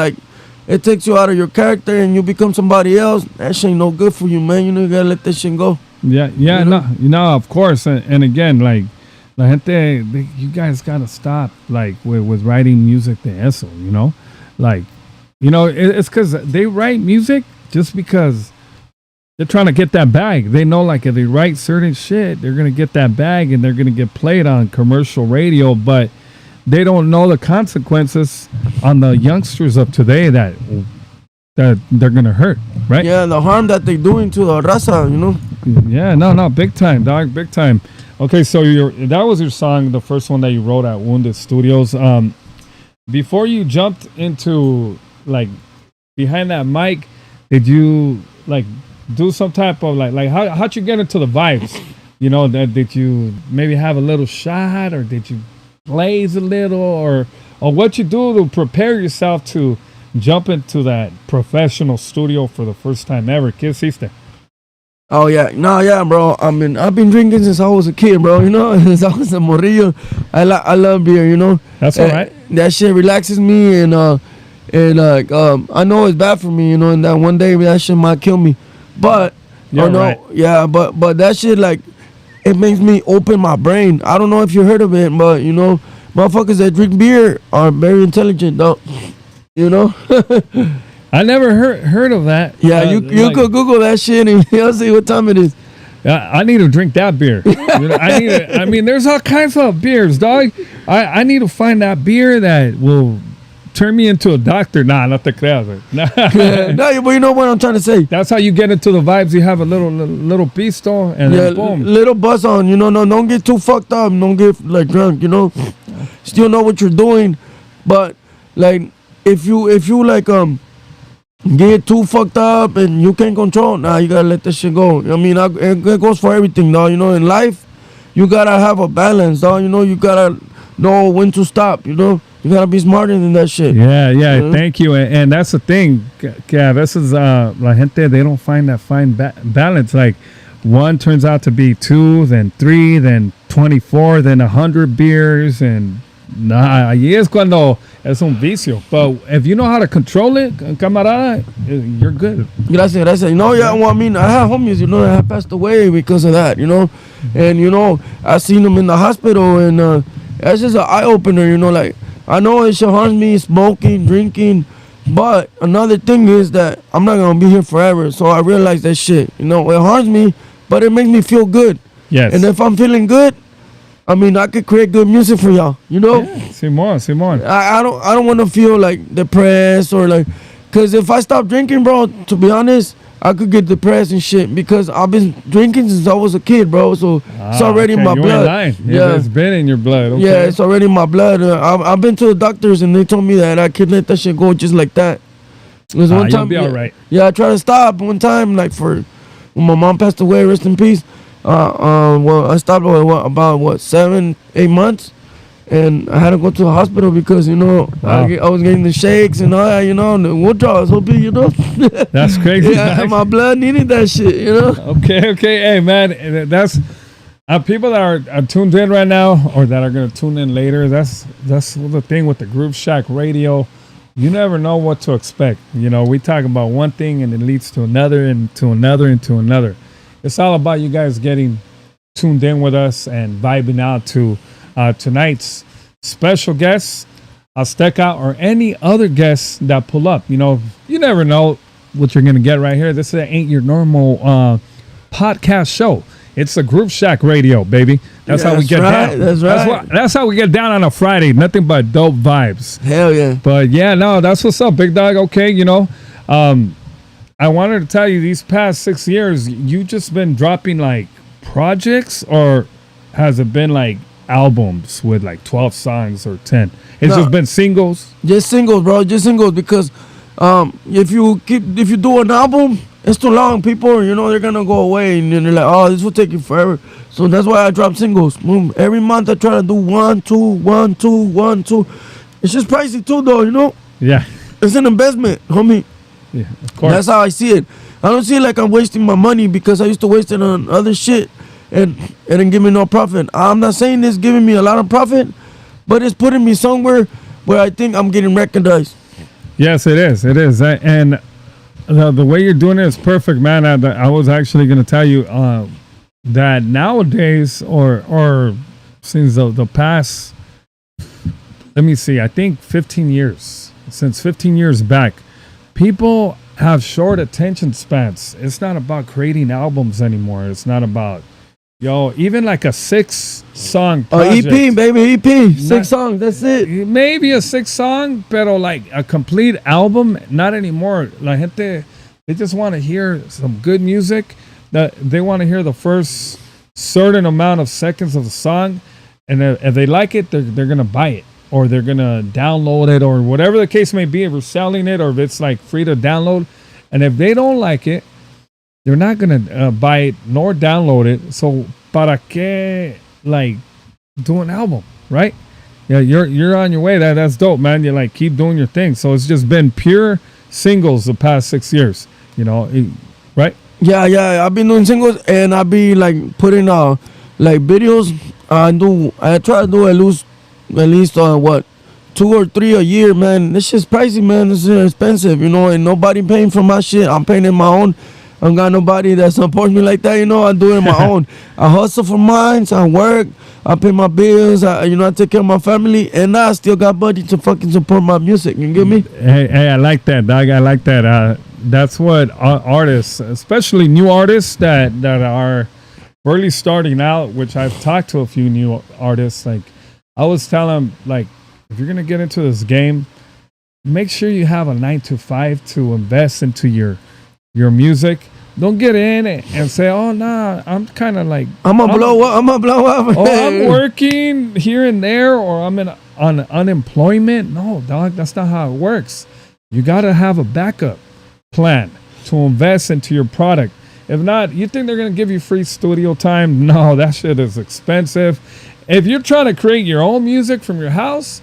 it takes you out of your character and you become somebody else, that shit ain't no good for you, man. You gotta let that shit go. Yeah, no, of course, and again, la gente, you guys gotta stop with writing music de eso, it's because they write music just because they're trying to get that bag. They know if they write certain shit, they're gonna get that bag and they're gonna get played on commercial radio, but they don't know the consequences on the youngsters of today that they're gonna hurt, right? Yeah, the harm that they're doing to the raza, Yeah, no, big time, dog, big time. Okay, so that was your song, the first one that you wrote at Wounded Studios. Before you jumped into behind that mic, did you do some type of how'd you get into the vibes? Did you maybe have a little shot, or did you blaze a little, or what you do to prepare yourself to jump into that professional studio for the first time ever? ¿Qué hiciste? Oh yeah, no, yeah, bro. I mean, I've been drinking since I was a kid, bro. Since I was a morrillo. I love beer. That's all right. That shit relaxes me, and I know it's bad for me, and that one day that shit might kill me. But right. Yeah, but that shit it makes me open my brain. I don't know if you heard of it, but motherfuckers that drink beer are very intelligent, though. I never heard of that. Yeah, you could Google that shit and you'll see what time it is. I need to drink that beer. I mean, there's all kinds of beers, dog. I need to find that beer that will turn me into a doctor. Nah, not te creas. Nah. No, but you know what I'm trying to say. That's how you get into the vibes. You have a little pisto and then boom. Little buzz on. No, don't get too fucked up. Don't get drunk. Still know what you're doing, but if you get too fucked up and you can't control. Nah, you gotta let that shit go. I mean, it goes for everything, dog. You know, in life, you gotta have a balance, dog. You know, you gotta know when to stop. You know, you gotta be smarter than that shit. Yeah. Thank you. And that's the thing. Yeah, this is la gente. They don't find that fine balance. Like one turns out to be 2, then 3, then 24, then 100 beers, and nah, ahí es cuando es un vicio. But if you know how to control it, camarada, you're good. Gracias. You know, yeah, well, I mean, I have homies, you know, that have passed away because of that, you know. And, you know, I seen them in the hospital, and that's just an eye-opener, you know. Like, I know it should harm me, smoking, drinking, but another thing is that I'm not going to be here forever. So I realized that shit, you know, it harms me, but it makes me feel good. Yes. And if I'm feeling good, I mean, I could create good music for y'all, you know? Yeah, Simon. I don't want to feel like depressed or like, cause if I stop drinking, bro, to be honest, I could get depressed and shit because I've been drinking since I was a kid, bro. So it's already in my blood. Yeah, it's been in your blood. Okay. Yeah, it's already in my blood. I've been to the doctors and they told me that I could let that shit go just like that. Cause one time, you'll be all right. Yeah, I tried to stop one time, like for when my mom passed away, rest in peace. Well, I stopped about 7-8 months, and I had to go to the hospital because, you know, Wow. I was getting the shakes and all that, you know, and the withdrawals, you know. That's crazy. Yeah, my blood needed that shit, you know. Okay. Hey, man, that's people that are tuned in right now or that are gonna tune in later. That's the thing with the Groove Shack Radio. You never know what to expect. You know, we talk about one thing and it leads to another and to another and to another. It's all about you guys getting tuned in with us and vibing out to tonight's special guests, Azteca, or any other guests that pull up. You know, you never know what you're going to get right here. This ain't your normal podcast show. It's the Groove Shack Radio, baby. That's how we get down. That's right. That's how we get down on a Friday. Nothing but dope vibes. Hell yeah. But yeah, no, that's what's up, big dog. Okay, you know, I wanted to tell you these past 6 years, you just been dropping like projects, or has it been like albums with like 12 songs or 10? It's just been singles. Just singles, bro. Just singles because if you do an album, it's too long. People, you know, they're gonna go away and they're like, oh, this will take you forever. So that's why I drop singles. Boom. Every month I try to do 1, 2, 1, 2, 1, 2. It's just pricey too, though. You know. Yeah. It's an investment, homie. Yeah, of course. That's how I see it. I don't see it like I'm wasting my money because I used to waste it on other shit and it didn't give me no profit. I'm not saying it's giving me a lot of profit, but it's putting me somewhere where I think I'm getting recognized. Yes, it is. It is. And the way you're doing it is perfect, man. I was actually going to tell you that nowadays, or since the past, let me see, I think 15 years, since 15 years back, people have short attention spans. It's not about creating albums anymore. It's not about, even like a 6-song project. EP, baby, EP. 6 songs, that's it. Maybe a 6-song, pero like a complete album, not anymore. La gente, they just want to hear some good music. That they want to hear the first certain amount of seconds of the song, and if they like it, they're gonna buy it, or they're gonna download it, or whatever the case may be. If we're selling it, or if it's like free to download, and if they don't like it, they're not gonna buy it nor download it. So para qué like do an album, right? Yeah, you're on your way. That's dope, man. You like keep doing your thing. So it's just been pure singles the past 6 years, right? Yeah. I've been doing singles and I be like putting like videos. I try to do at least 2 or 3 a year, man. This shit's pricey, man. This is expensive, and nobody paying for my shit. I'm paying in my own. I don't got nobody that supports me like that, I do it on my own. I hustle for mine, so I work, I pay my bills, I take care of my family, and I still got money to fucking support my music. You get me? Hey, I like that, dog. I like that. That's what artists, especially new artists that are really starting out, which I've talked to a few new artists. Like, I always tell them, like, if you're going to get into this game, make sure you have a 9 to 5 to invest into your music. Don't get in and say, oh, nah, I'm kind of like... I'm going to blow up. I'm working here and there, or I'm on unemployment. No, dog, that's not how it works. You got to have a backup. plan to invest into your product. If not, you think they're going to give you free studio time? No, that shit is expensive. If you're trying to create your own music from your house,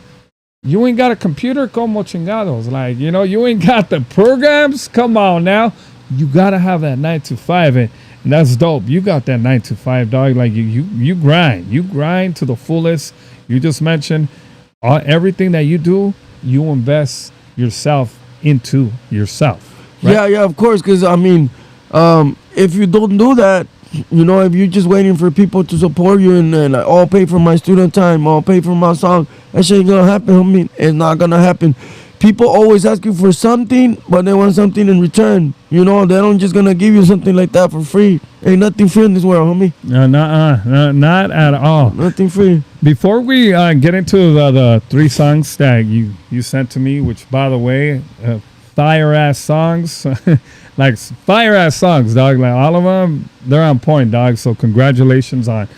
you ain't got a computer, como chingados. Like, you ain't got the programs. Come on now. You got to have that 9 to 5. And that's dope. You got that 9 to 5, dog. Like, you grind. You grind to the fullest. You just mentioned everything that you do, you invest yourself into yourself. Right? Yeah, of course. Because, if you don't do that, if you're just waiting for people to support you and like, I'll pay for my student time, I'll pay for my song, that shit ain't gonna happen, homie. It's not gonna happen. People always ask you for something, but they want something in return. They don't just gonna give you something like that for free. Ain't nothing free in this world, homie. Not at all. Nothing free. Before we get into the 3 songs that you sent to me, which, by the way, fire-ass songs. Like, fire-ass songs, dog. Like, all of them, they're on point, dog. So congratulations on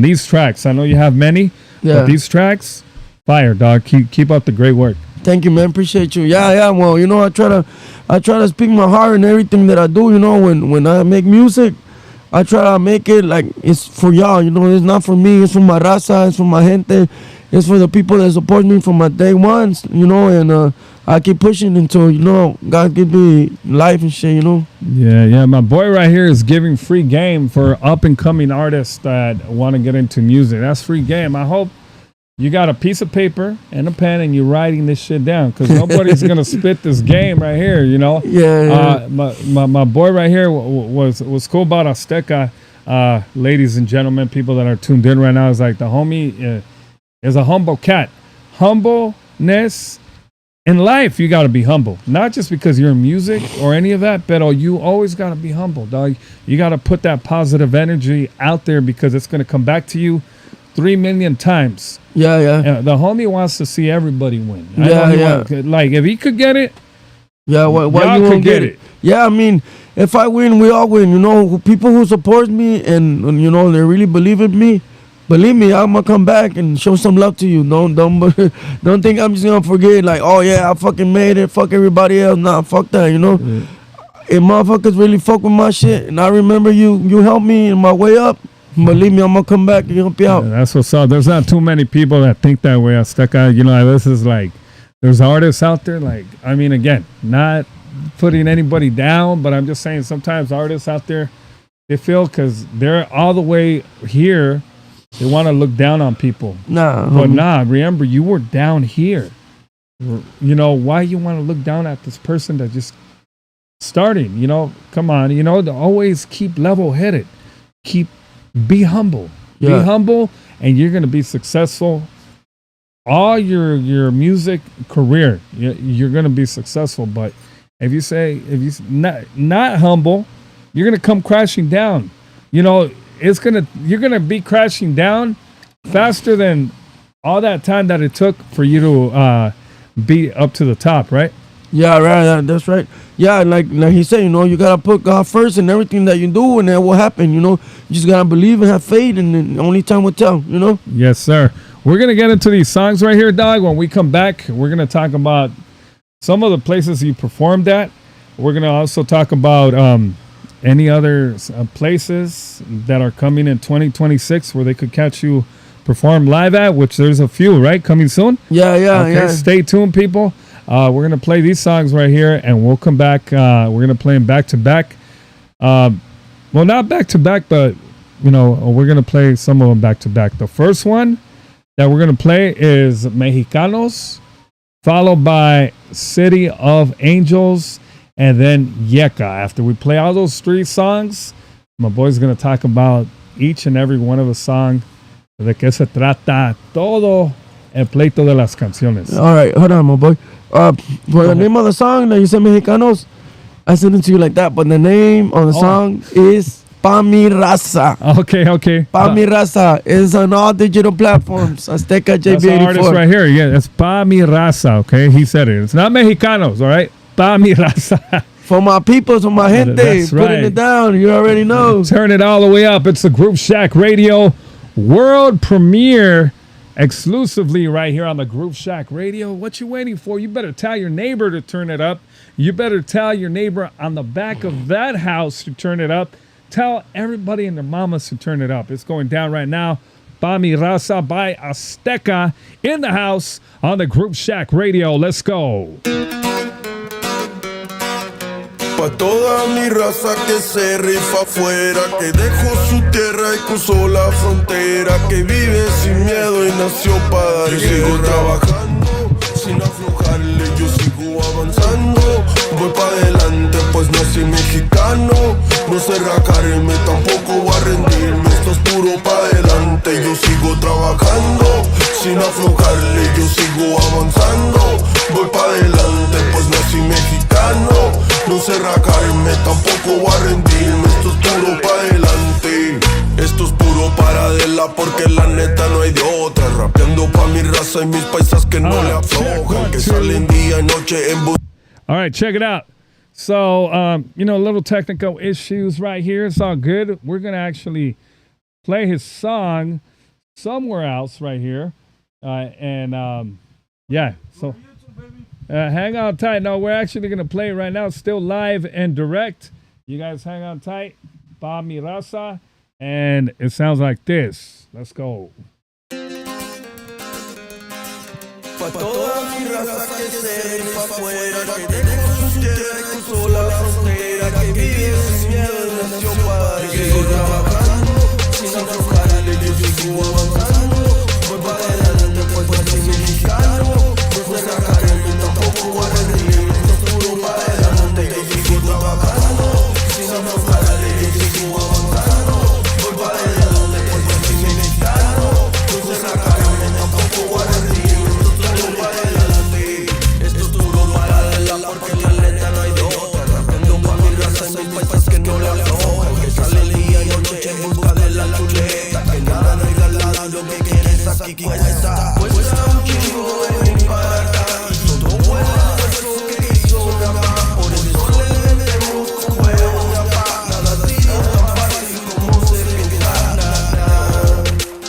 these tracks. I know you have many, but these tracks, fire, dog. Keep up the great work. Thank you, man. Appreciate you. Yeah. Well, I try to speak my heart in everything that I do. When I make music, I try to make it like it's for y'all. It's not for me. It's for my raza. It's for my gente. It's for the people that support me from my day ones. And I keep pushing until, God give me life and shit, Yeah. My boy right here is giving free game for up-and-coming artists that want to get into music. That's free game. I hope you got a piece of paper and a pen and you're writing this shit down, because nobody's going to spit this game right here, Yeah. My boy right here was cool about Azteca. Ladies and gentlemen, people that are tuned in right now, is like the homie is a humble cat. Humbleness. In life, you got to be humble. Not just because you're in music or any of that, but you always got to be humble, dog. You got to put that positive energy out there, because it's going to come back to you 3 million times. Yeah. The homie wants to see everybody win. Yeah. Like, if he could get it, why you won't get it? Yeah, if I win, we all win. People who support me and they really believe in me. Believe me, I'm gonna come back and show some love to you. Don't think I'm just gonna forget. Like, oh yeah, I fucking made it. Fuck everybody else. Nah, fuck that. If motherfuckers really fuck with my shit, and I remember you helped me in my way up. Believe me, I'm gonna come back and help you out. Yeah, that's what's up. There's not too many people that think that way. Azteca, this is like, there's artists out there. Like, again, not putting anybody down, but I'm just saying sometimes artists out there, they feel because they're all the way here. They want to look down on people. But remember, you were down here. Why you want to look down at this person that just starting? Come on. To always keep level-headed. Be humble. Yeah. Be humble, and you're going to be successful. All your music career, you're going to be successful. But if you not humble, you're going to come crashing down. You're gonna be crashing down faster than all that time that it took for you to be up to the top, right? Yeah, right. That's right. Yeah, like he said, you gotta put God first in everything that you do, and that will happen. You just gotta believe and have faith, and then only time will tell. Yes, sir. We're gonna get into these songs right here, dog. When we come back, we're gonna talk about some of the places you performed at. We're gonna also talk about any other places that are coming in 2026 where they could catch you perform live at, which there's a few, right? Coming soon? Yeah. Okay, stay tuned, people. We're going to play these songs right here, and we'll come back. We're going to play them back-to-back. Well, not back-to-back, but, we're going to play some of them back-to-back. The first one that we're going to play is Mexicanos, followed by City of Angels, and then Yeka. After we play all those 3 songs, my boy's going to talk about each and every one of the songs, de qué se trata todo el pleito de las canciones. All right, hold on, my boy. For the name of the song that you said Mexicanos, I sent it to you like that, but the name of the song is Pa Mi Raza. Okay. Pa Mi Raza is on all digital platforms. Azteca JB84. That's the artist right here. Yeah, it's Pa Mi Raza, okay? He said it. It's not Mexicanos, all right? Pa Mi Raza. For my people, for my gente, That's right. Putting it down. You already know. Turn it all the way up. It's the Groove Shack Radio world premiere exclusively right here on the Groove Shack Radio. What you waiting for? You better tell your neighbor to turn it up. you better tell your neighbor on the back of that house to turn it up. Tell everybody and their mamas to turn it up. It's going down right now. Pa Mi Raza by Azteca in the house on the Group Shack Radio. Let's go. Pa' toda mi raza que se rifa afuera, que dejó su tierra y cruzó la frontera, que vive sin miedo y nació para dar guerra. Yo sigo trabajando sin aflojarle, yo sigo avanzando, voy pa' adelante pues nací mexicano. No sé rajarme, tampoco voy a rendirme, esto es puro pa' adelante. Yo sigo trabajando sin aflojarle, yo sigo avanzando, voy pa' adelante pues nací mexicano. No sé rajarme, tampoco voy a rendirme, esto es puro pa' adelante. Esto es puro paradela porque la neta no hay de otra. Rapeando pa' mi raza y mis paisas que no le aflojan, que salen día y noche en bus. All right, check it out. So, little technical issues right here. It's all good. We're going to actually play his song somewhere else right here. So hang on tight. No, we're actually going to play it right now. It's still live and direct. You guys hang on tight. Pa Mi Raza. And it sounds like this. Let's go. Pa' toda mi raza que se rifa afuera, que dejó su tierra y cruzó la frontera, que vive sin miedo y nació para dar guerra. Yo sigo trabajando sin aflojarle, yo sigo avanzando, voy pa' adelante pues soy mexicano. No sé rajarme, tampoco voy a rendirme, esto es puro pa' adelante. Yo sigo trabajando sin aflojarle, yo sigo avanzando, voy pa' adelante pues soy mexicano. No sé rajarme, tampoco voy a rendirme. Aquí cuesta un chingo de venir para acá, y todo fue el esfuerzo que hizo mi mamá. Por eso le metemos con huevos de apá. Nada ha sido tan fácil como se piensa.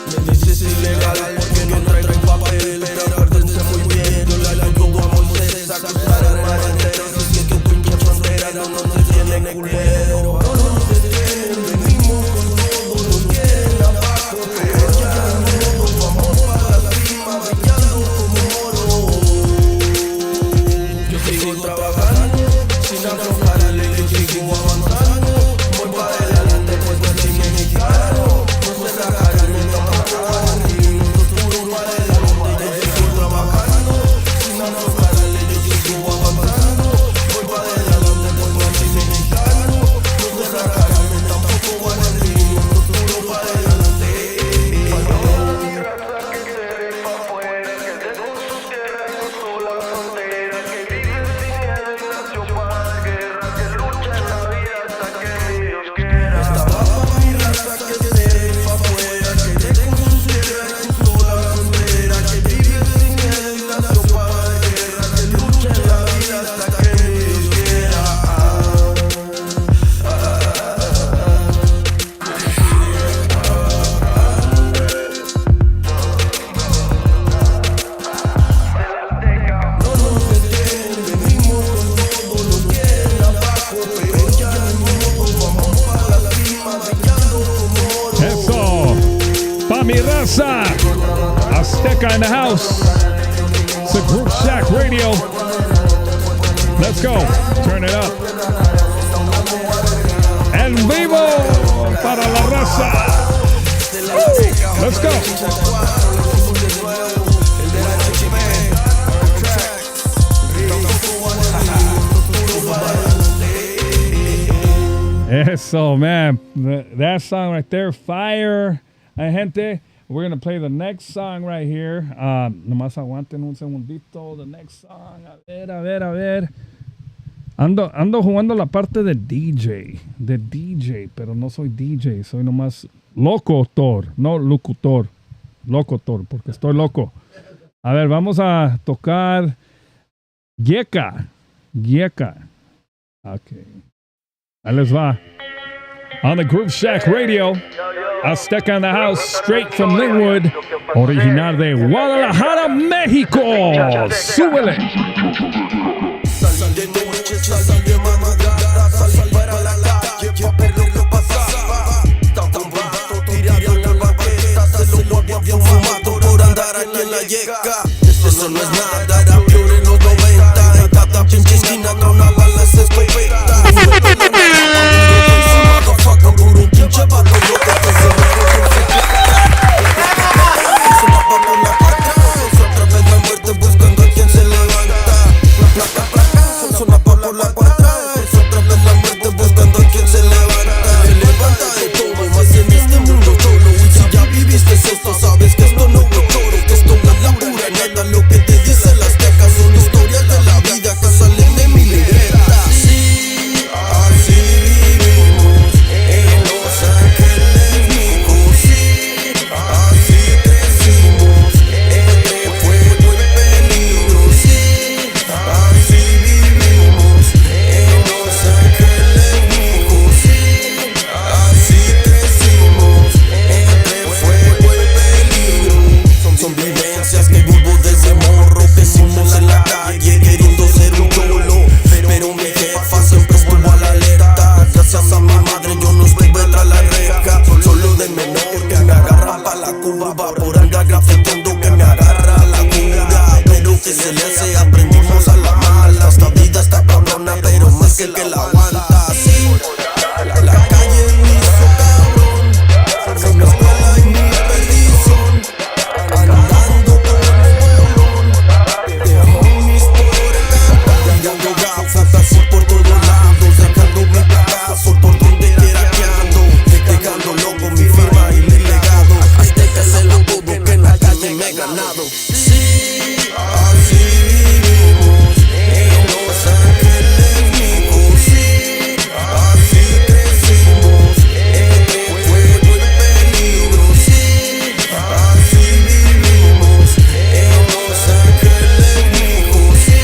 Me dices ilegal porque no traigo un papel, pero acuérdense muy bien, yo le ayudo a Moisés a cruzar el mar entero. Si es que tu pinche frontera no nos detiene culero, no nos detiene, venimos con todo, nos quieren abajo, pero ya no. Sigo trabajando sin aflojarle, yo sigo avanzando, voy pa' adelante pues soy mexicano. No sé rajarme, tampoco voy a rendirme, esto es puro pa' adelante. Yo sigo trabajando sin aflojarle, yo sigo avanzando, voy pa' adelante pues soy mexicano. No sé rajarme, tampoco voy a rendirme, esto es puro pa' adelante. Pa' toda mi raza que se rifa afuera, que dejó su tierra y cruzó la frontera, que vive Azteca in the house. It's a Group Shack Radio. Let's go. Turn it up. En vivo para la raza. Let's go. Eso, man. That song right there, fire. Gente. We're going to play the next song right here. Nomás aguanten un segundito. The next song. A ver. Ando jugando la parte de DJ. De DJ, pero no soy DJ. Soy nomás locutor. No locutor. Locutor, porque estoy loco. A ver, vamos a tocar Yeka. Ok. Ahí les va. On the Group Shack Radio. Azteca in the house, straight from Linwood, original de Guadalajara, México. Súbele. De noche noche salí de madrugada, salí para la calle pa' ver lo que pasaba. Estaba un vato tirado en la banqueta, se lo habían fumado por andar aquí en la yeca. Eso no es nada, era peor en los 90. En cada pinche esquina tronaban las escopetas. Motherfucker, puro un pinche vato loco que se mete con su sonaba por la cuadra, otra vez la muerte buscando a quien se levanta. Placa, placa, sonaba por la cuadra, otra vez la muerte buscando a quien se levanta. Se levanta de todo, más en este mundo solo. Y si ya viviste esto, sabes que esto no es choro, que esto no es la pura neta. Lo que te dicen las tecas son historias de la vida que salen de mi libreta. Sí, así vivimos en Los Ángeles, mijo. Sí, así crecimos entre fuego y peligro. Sí, así vivimos en Los Ángeles, mijo. Sí, así crecimos entre fuego y peligro. Son vivencias que vivo desde morro, crecimos en la calle queriendo ser un cholo, pero mi jefa siempre estuvo a la alerta. Gracias a mi madre yo no estuve tras la reja, solo de menor que me agarran pa' la curva, por andar grafiteando que me agarra la cura. Pero que se le hace, aprendimos a la mala. Esta vida está cabrona, pero más que el que la aguanta. Sí, la calle me hizo cabrón, fue mi escuela y mi perdición. Andando con el bolón de homies por el campo, tirando gafas así por todos lados, dejando mi fracaso por donde quiera que ando, dejando loco mi firma y mi legado. Azteca es el apodo que en la calle me he ganado. Sí, así vivimos en Los Ángeles, mijo. Sí, así crecimos entre fuego y peligro. Sí, así vivimos en Los Ángeles, mijo. Sí,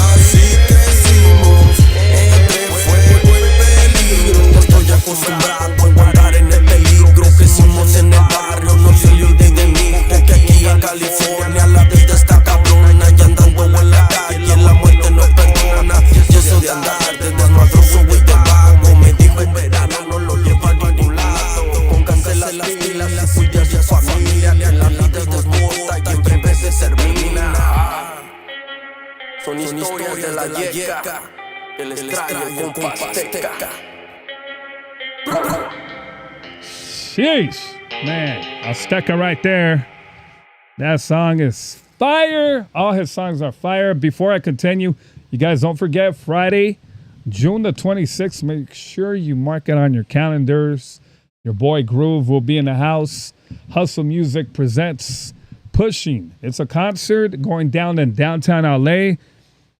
así crecimos entre fuego y peligro. No estoy acostumbrado a andar en el peligro. Crecimos en el barrio, no se le olvide mi hijo, que aquí en California la vida está cabrona. Y andando en la calle la muerte no perdona. Y eso de andar de desmadroso y de vago, me dijo en verano no lo lleva a ningún lado. Pónganse las pilas y cuiden de su familia, que la vida es desmota y en breve se termina. Son historias de la yeca que les traigo con Azteca. Sheesh, man, Azteca right there. That song is fire. All his songs are fire. Before I continue, you guys don't forget Friday, June the 26th. Make sure you mark it on your calendars. Your boy Groove will be in the house. Hustle Music presents Pushing. It's a concert going down in downtown LA.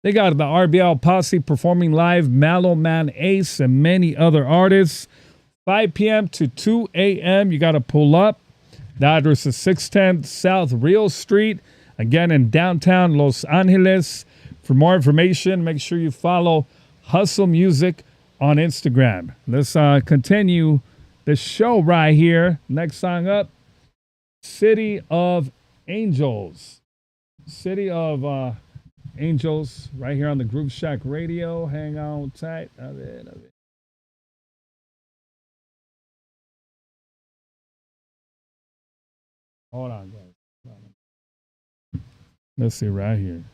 They got the RBL Posse performing live, Mallow Man Ace, and many other artists. 5 p.m. to 2 a.m. You got to pull up. The address is 610 South Real Street. Again, in downtown Los Angeles. For more information, make sure you follow Hustle Music on Instagram. Let's continue the show right here. Next song up, City of Angels. City of Angels, right here on the Groove Shack Radio. Hang on tight. Hold on, guys. Let's see right here.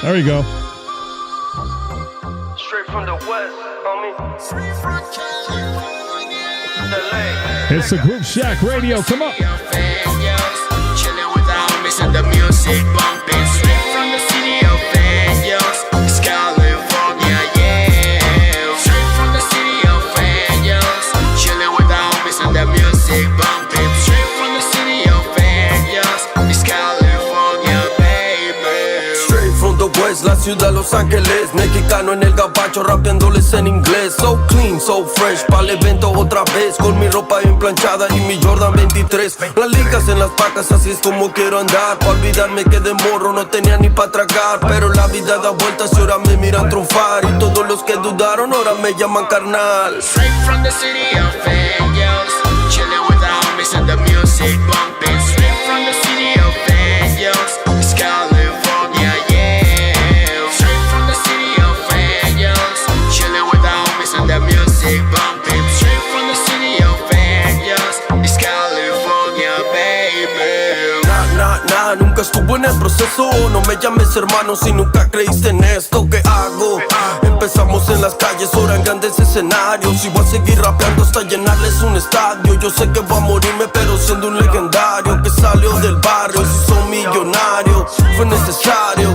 There we go. Straight from the west, homie. Straight from California. It's the Groove Shack Radio. Come on. Chilling with the homies and the music bumping. Straight from the city of Angels. It's California, yeah. Straight from the city of Angels. Chilling with the homies and the music bumping. Straight from the city of Angels. It's California, baby. Straight from the west, la ciudad Los Ángeles. Mexicano en el gabacho, rapeándoles en inglés. So clean, so fresh, pa'l evento otra vez. Con mi ropa bien planchada y mi Jordan 23. Las ligas en las pacas, así es como quiero andar. Pa' olvidarme que de morro no tenía ni pa' tragar. Pero la vida da vueltas y ahora me miran triunfar. Y todos los que dudaron ahora me llaman carnal. Straight from the city of Angels. Chilling with the homies and the music bumping. Straight from the city of Angels. It's California, yeah. nunca estuvo en el proceso. No me llames hermano si nunca creíste en esto que hago. Empezamos en las calles, ahora en grandes escenarios. Y voy a seguir rapeando hasta llenarles un estadio. Yo sé que voy a morirme, pero siendo un legendario que salió del barrio y se hizo millonario. Fue necesario.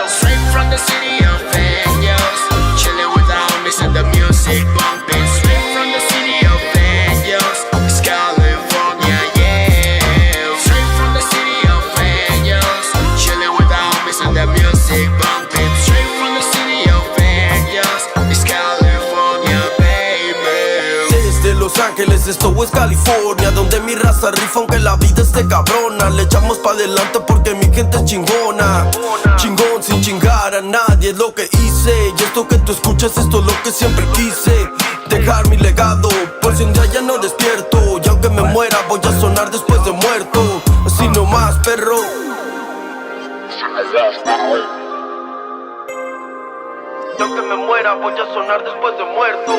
Straight from the city of angels, chilling with the homies and the music bumping. Straight from the city of angels, it's California, yeah. Straight from the city of angels, chilling with the homies and the music bumping. Straight from the city of angels, it's California, baby. Desde Los Ángeles, esto es California, donde mi raza rifa aunque la vida esté cabrona. Le echamos pa' adelante porque mi gente es chingona. Chingón sin chingar a nadie es lo que hice. Y esto que tú escuchas, esto es lo que siempre quise. Dejar mi legado, por si un día ya no despierto. Y aunque me muera, voy a sonar después de muerto. Así nomás, perro. Y aunque me muera, voy a sonar después de muerto.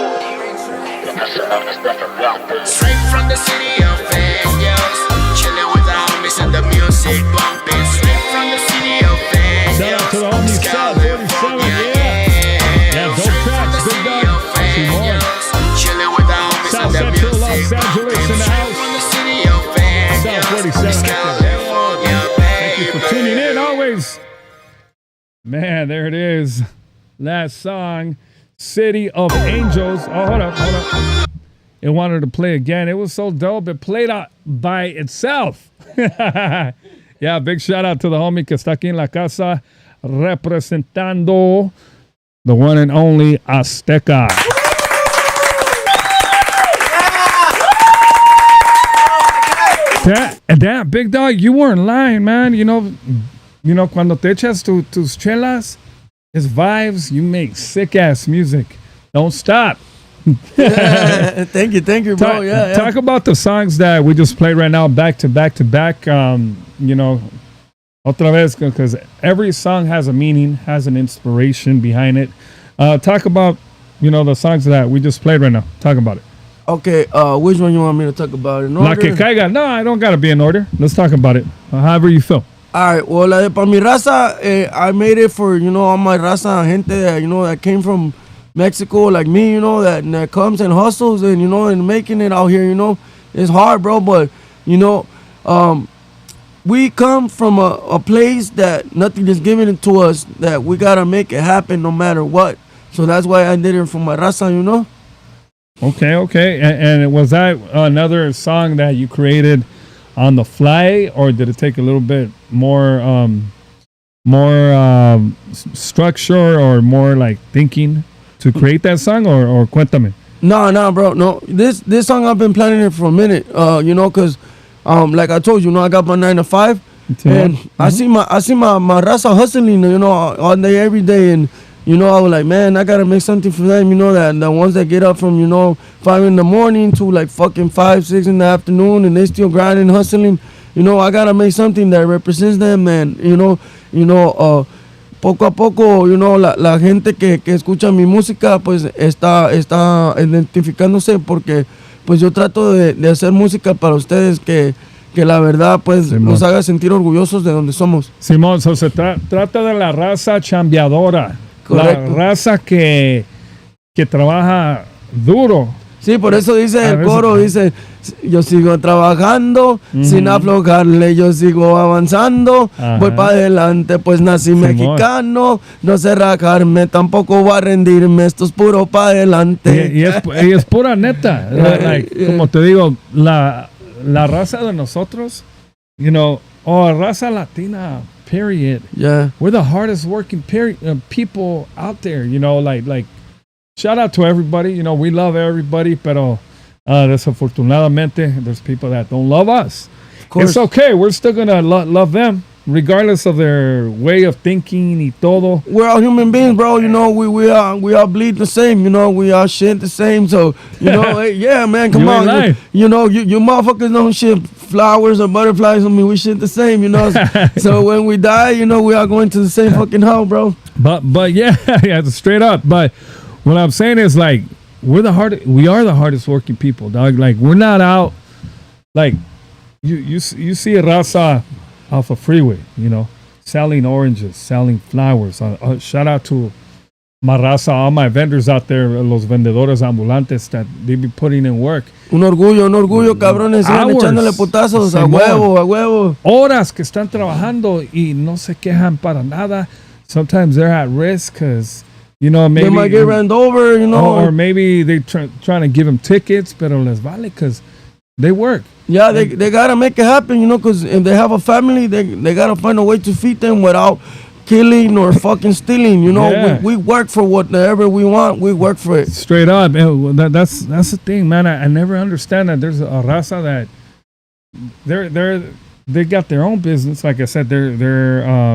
Straight from the city of angels, chilling with the homies and the music bumping. Straight from the city of Shout out to the angels, homies, it's South 47, California, yeah, dope Straight from tracks, the big city dog, of angels, chilling with the homies South and the Central Los music Angeles in bumping. the Straight house. from the city of angels, South 47 it's right there. California, Thank you for tuning in baby. always. Man, there it is. Last song, City of Angels. Oh, hold up. It wanted to play again. It was so dope. It played out by itself. Yeah, big shout out to the homie que está aquí en la casa representando the one and only Azteca. That big dog, you weren't lying, man. You know, cuando te echas tus chelas, it's vibes. You make sick ass music. Don't stop. Thank you, bro. Yeah. Talk about the songs that we just played right now, back to back to back. You know, otra vez, because every song has a meaning, has an inspiration behind it. Talk about, you know, the songs that we just played right now. Talk about it. Okay, which one you want me to talk about? In La order? que caiga. No, I don't gotta be in order. Let's talk about it. However you feel. All right, well, la de pa' mi raza, I made it for, you know, all my raza, gente that, you know, that came from Mexico, like me, you know, that comes and hustles and, you know, and making it out here, you know. It's hard, bro, but, you know, we come from a place that nothing is given to us, that we gotta make it happen no matter what. So that's why I did it for my raza, you know. Okay. And was that another song that you created on the fly, or did it take a little bit more structure or more like thinking to create that song, or cuéntame? No, bro, no. This song I've been planning it for a minute, you know, cause like I told you, know, I got my 9 to 5, and I see my raza hustling, you know, all day, every day, and you know, I was like, man, I gotta make something for them, you know, that the ones that get up from, you know, 5 in the morning to like fucking 5, 6 in the afternoon, and they still grinding, hustling, you know, I gotta make something that represents them, and you know, poco a poco, you know, la gente que escucha mi música, pues está identificándose, porque pues yo trato de hacer música para ustedes que la verdad, pues, Simón, nos haga sentir orgullosos de donde somos. Simón, se trata de la raza chambeadora. Correcto. La raza que trabaja duro. Sí, por eso dice el coro, dice, yo sigo trabajando sin aflojarle, yo sigo avanzando, voy para adelante, pues nací mexicano, no sé rajarme, tampoco voy a rendirme, esto es puro para adelante. Y es pura neta. Como te digo, la raza de nosotros, you know, raza latina, period. Yeah. We're the hardest working people out there, you know, like shout out to everybody, you know, we love everybody, pero desafortunadamente there's people that don't love us. It's okay, we're still gonna love them regardless of their way of thinking y todo. We're all human beings, bro. You know, we all bleed the same. You know, we all shit the same. So, you know, hey, yeah, man, come on. You know, you motherfuckers don't shit flowers or butterflies. I mean, we shit the same, you know. So when we die, you know, we are going to the same fucking hell, bro. But yeah, straight up. But what I'm saying is, like, we are the hardest working people, dog. Like, we're not out, like, you see a raza off a freeway, selling oranges, selling flowers. Shout out to my raza, all my vendors out there, los vendedores ambulantes that they be putting in work. Un orgullo, cabrones. Sigan echándole putazos a huevo. Horas que están trabajando y no se quejan para nada. Sometimes they're at risk because, maybe... They might get ran over, Or maybe they trying to give them tickets, pero les vale because they work. Yeah, they got to make it happen, because if they have a family, they got to find a way to feed them without killing or fucking stealing, Yeah. We work for whatever we want. We work for it. Straight up. That's the thing, man. I never understand that there's a raza that they got their own business. Like I said, they're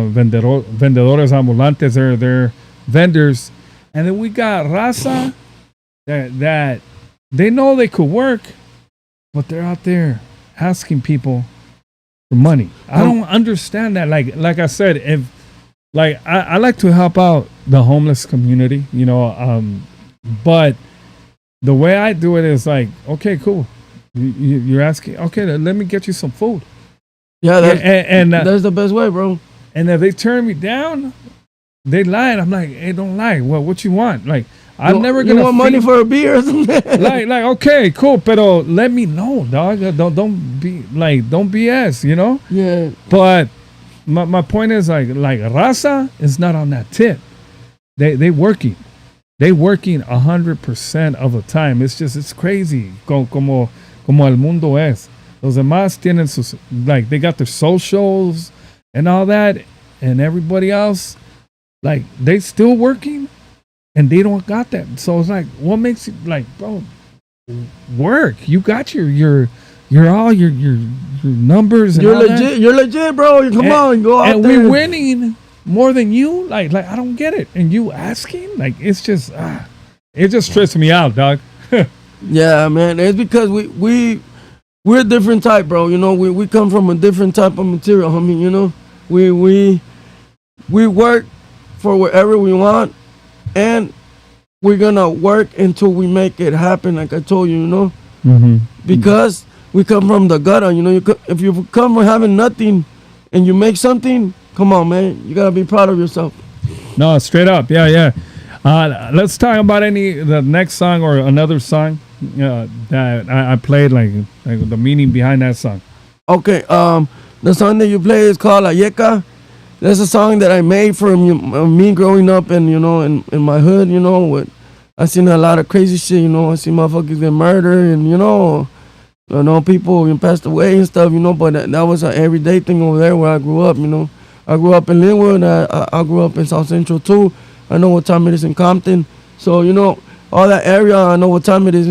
vendedores ambulantes. They're vendors. And then we got raza that they know they could work, but they're out there asking people for money. I don't understand that. Like I said, if I like to help out the homeless community, but the way I do it is like, okay, cool. You're asking, okay, let me get you some food. Yeah, that's the best way, bro. And if they turn me down, they lie. And I'm like, hey, don't lie. Well, what you want? Like, I'm never gonna. You want money for a beer or something? like, okay, cool, pero let me know, dog. Don't BS, Yeah. But my point is like raza is not on that tip. They working 100% of the time. It's crazy. Como el mundo es. Los demás tienen sus, like, they got their socials and all that, and everybody else, like, they still working and they don't got that. So it's like, what makes it, like, bro, work. You got your numbers and You're all legit. that. You're legit, bro. Come on, go out and there. we're winning more than you. Like I don't get it. And you asking, like, it's just it just stresses me out, dog. Yeah, man. It's because we're a different type, bro. We come from a different type of material, homie. We work for whatever we want, and we're gonna work until we make it happen. Like I told you, Mm-hmm. because we come from the gutter. If you come from having nothing and you make something, come on, man. You gotta be proud of yourself. No, straight up, yeah. Let's talk about the next song or another song that I played, like the meaning behind that song. Okay, the song that you play is called Azteca. That's a song that I made for me growing up, and in my hood. I seen a lot of crazy shit. I seen motherfuckers get murdered, and I know people passed away and stuff. But that was an everyday thing over there where I grew up. I grew up in Linwood. I grew up in South Central too. I know what time it is in Compton. So all that area, I know what time it is.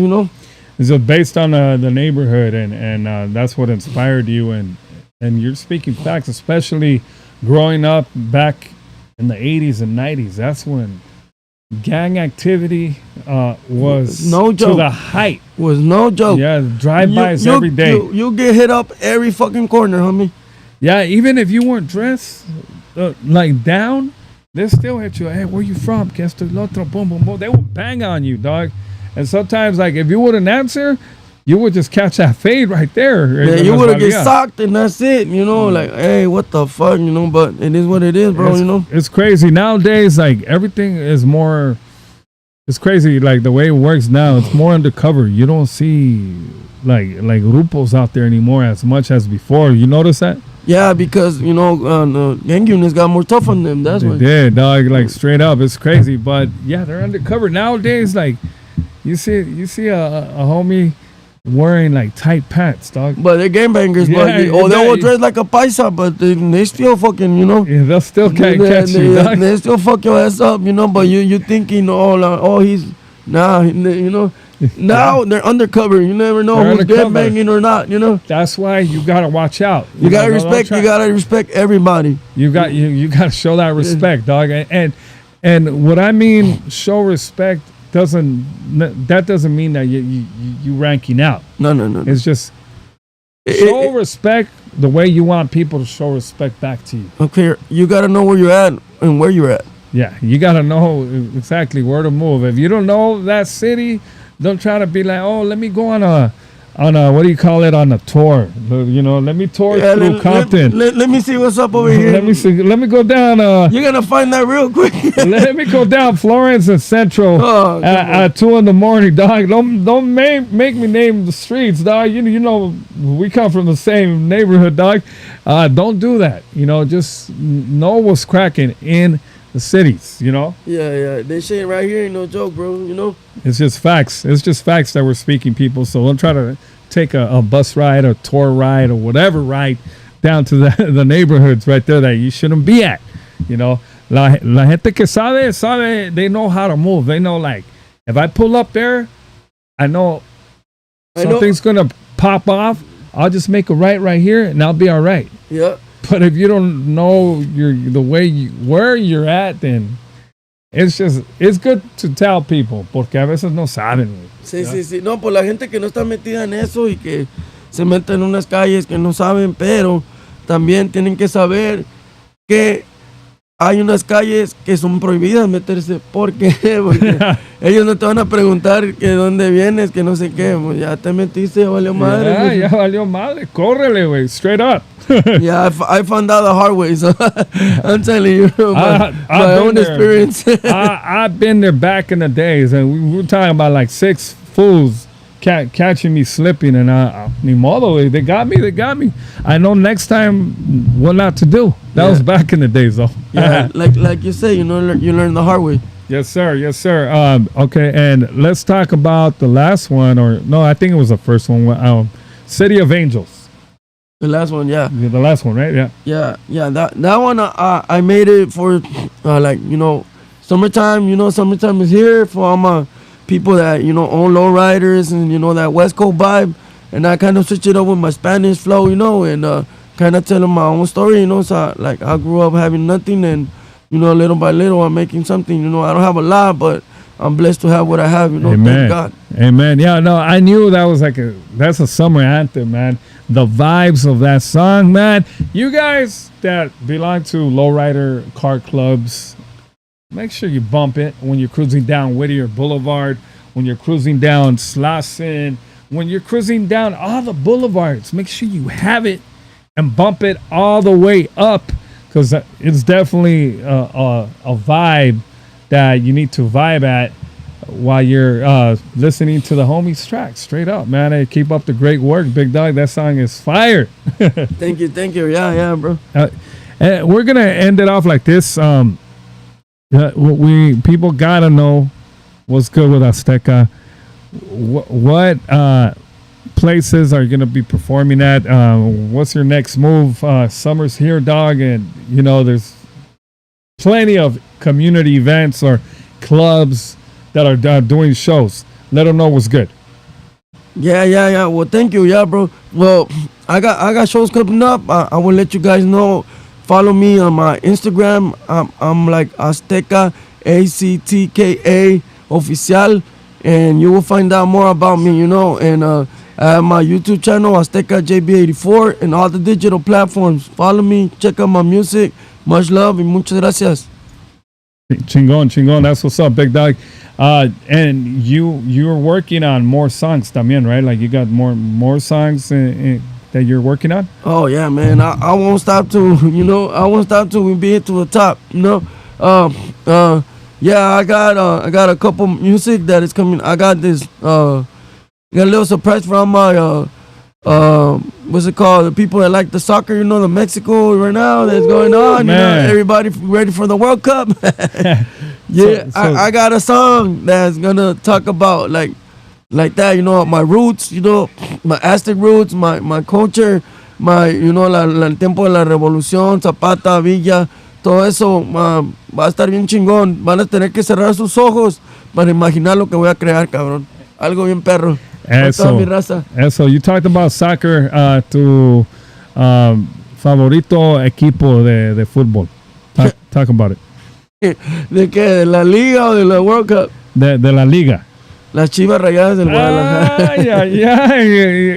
Is it based on the neighborhood, and that's what inspired you, and you're speaking facts, especially growing up back in the 80s and 90s. That's when gang activity was no joke. To the height. Was no joke. Yeah, drive-bys every day. You get hit up every fucking corner, homie. Yeah, even if you weren't dressed like down, they still hit you. Hey, where you from? Que esto y lo otro, boom, boom, boom. They would bang on you, dog. And sometimes, like, if you wouldn't answer, you would just catch that fade right there. Yeah, you would have get socked and that's it. Like, hey, what the fuck, But it is what it is, bro. It's crazy nowadays. Like, everything is more. It's crazy. Like, the way it works now, it's more undercover. You don't see like grupos out there anymore as much as before. You notice that? Yeah, because the gang units got more tough on them. That's why. They did, dog. Like, straight up, it's crazy. But yeah, they're undercover nowadays. Like, you see a homie wearing like tight pants, dog. But they're gangbangers, yeah, but they will dress like a paisa, but they still fucking, Yeah, they'll still can't catch you, dog. They still fuck your ass up, But you thinking, he's now they're undercover. You never know They're who's undercover. gangbanging or not. That's why you gotta watch out. You gotta respect. You gotta respect everybody. You gotta show that respect, dog. And what I mean, show respect doesn't mean that you ranking out. No. It's just show respect the way you want people to show respect back to you. Okay, you gotta know where you're at and where you're at. Yeah, you gotta know exactly where to move. If you don't know that city, don't try to be like, oh, let me go on a on a, what do you call it, on a tour. You know, let me tour through Compton. Let me see what's up over here. Let me see. Let me go down. You're gonna find that real quick. Let me go down Florence and Central at 2 a.m, dog. Don't make me name the streets, dog. You know we come from the same neighborhood, dog. Don't do that. You know, just know what's cracking in the cities. You know. Yeah. This shit right here ain't no joke, bro. You know. It's just facts. It's just facts that we're speaking, people. So don't try to take a bus ride, a tour ride, or whatever ride down to the neighborhoods right there that you shouldn't be at. You know, la gente que sabe, they know how to move. They know, like, if I pull up there, I know something's going to pop off. I'll just make a right here, and I'll be all right. Yeah. But if you don't know where you're at, then it's good to tell people, porque a veces no saben. Sí. No, pues la gente que no está metida en eso y que se mete en unas calles que no saben, pero también tienen que saber que hay unas calles que son prohibidas meterse. ¿Por qué? Porque ellos no te van a preguntar que dónde vienes, que no sé qué. Pues ya te metiste, ya valió madre. Ya valió madre. Córrele, güey. Straight up. Yeah, I found out the hard way, so I'm telling you my own experience. I've been there back in the days, and we were talking about like 6 fools catching me slipping, and ni modo, they got me. I know next time what not to do. That was back in the days, though. Yeah, like you say, you know, you learn the hard way. Yes, sir. Okay, and let's talk about the last one, or no, I think it was the first one. City of Angels. The last one, yeah. The last one, right? Yeah. That one, I made it for, like, you know, summertime. You know, summertime is here for all my people that, you know, own lowriders and, you know, that West Coast vibe. And I kind of switch it up with my Spanish flow, you know, and kind of tell them my own story, you know. So, like, I grew up having nothing, and, you know, little by little, I'm making something. You know, I don't have a lot, but I'm blessed to have what I have, you know. Amen. Thank God. Amen. Yeah, no, I knew that was that's a summer anthem, man. The vibes of that song, man. You guys that belong to lowrider car clubs, make sure you bump it when you're cruising down Whittier Boulevard, when you're cruising down Slauson, when you're cruising down all the boulevards. Make sure you have it and bump it all the way up, because it's definitely a vibe that you need to vibe at while you're listening to the homies track. Straight up, man. Hey, keep up the great work, big dog. That song is fire. Thank you. Yeah, bro. And we're gonna end it off like this. People gotta know what's good with Azteca. What places are you gonna be performing at? What's your next move? Summer's here, dog, and you know there's plenty of community events or clubs that are doing shows. Let them know what's good. Yeah. Well, thank you. Yeah, bro. Well, I got shows coming up. I will let you guys know. Follow me on my Instagram. I'm like Azteca, ACTKA Oficial, and you will find out more about me, you know. And I have my YouTube channel, Azteca JB84, and all the digital platforms. Follow me. Check out my music. Much love and muchas gracias. Chingon. That's what's up, big dog. And you're working on more songs también, right? Like you got more songs that you're working on? Oh yeah, man. I won't stop till we be to the top, you know. Yeah, I got a couple music that is coming. I got this got a little surprise from my what's it called? The people that like the soccer, you know, the Mexico right now that's going on. Man. You know, everybody ready for the World Cup. Yeah, so I got a song that's gonna talk about like that, you know, my roots, you know, my Aztec roots, my culture, my, you know, el tiempo de la revolución, Zapata, Villa, todo eso va a estar bien chingón. Van a tener que cerrar sus ojos para imaginar lo que voy a crear, cabrón. Algo bien perro. Eso. You talked about soccer, tu favorito equipo de fútbol. Talk about it. ¿De qué? ¿De la Liga o de la World Cup? De la Liga. Las Chivas Rayadas del Guadalajara. Yeah.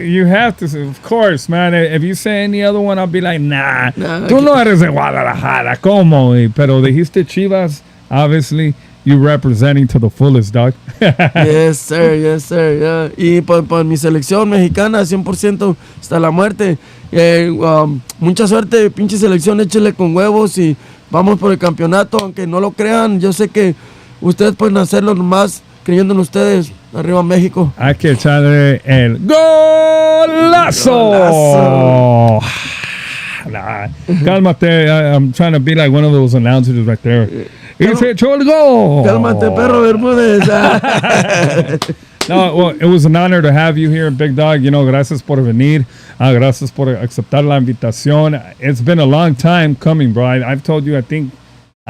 You have to, of course, man. If you say any other one, I'll be like, tú no eres de Guadalajara. ¿Cómo? Pero dijiste Chivas, obviously. you representing to the fullest, dog. Yes, sir. Yes, sir. Yeah. Y por mi selección mexicana, 100% hasta la muerte. Mucha suerte, pinche selección, échele con huevos y vamos por el campeonato. Aunque no lo crean, yo sé que ustedes pueden hacerlo más creyendo en ustedes. Arriba México. Hay que echarle el golazo. Nah, cálmate. I'm trying to be like one of those announcers right there. Y se echó el gol. Cálmate, perro Bermúdez. No, well, it was an honor to have you here, Big Dog. You know, gracias por venir. Gracias por aceptar la invitación. It's been a long time coming, bro. I've told you, I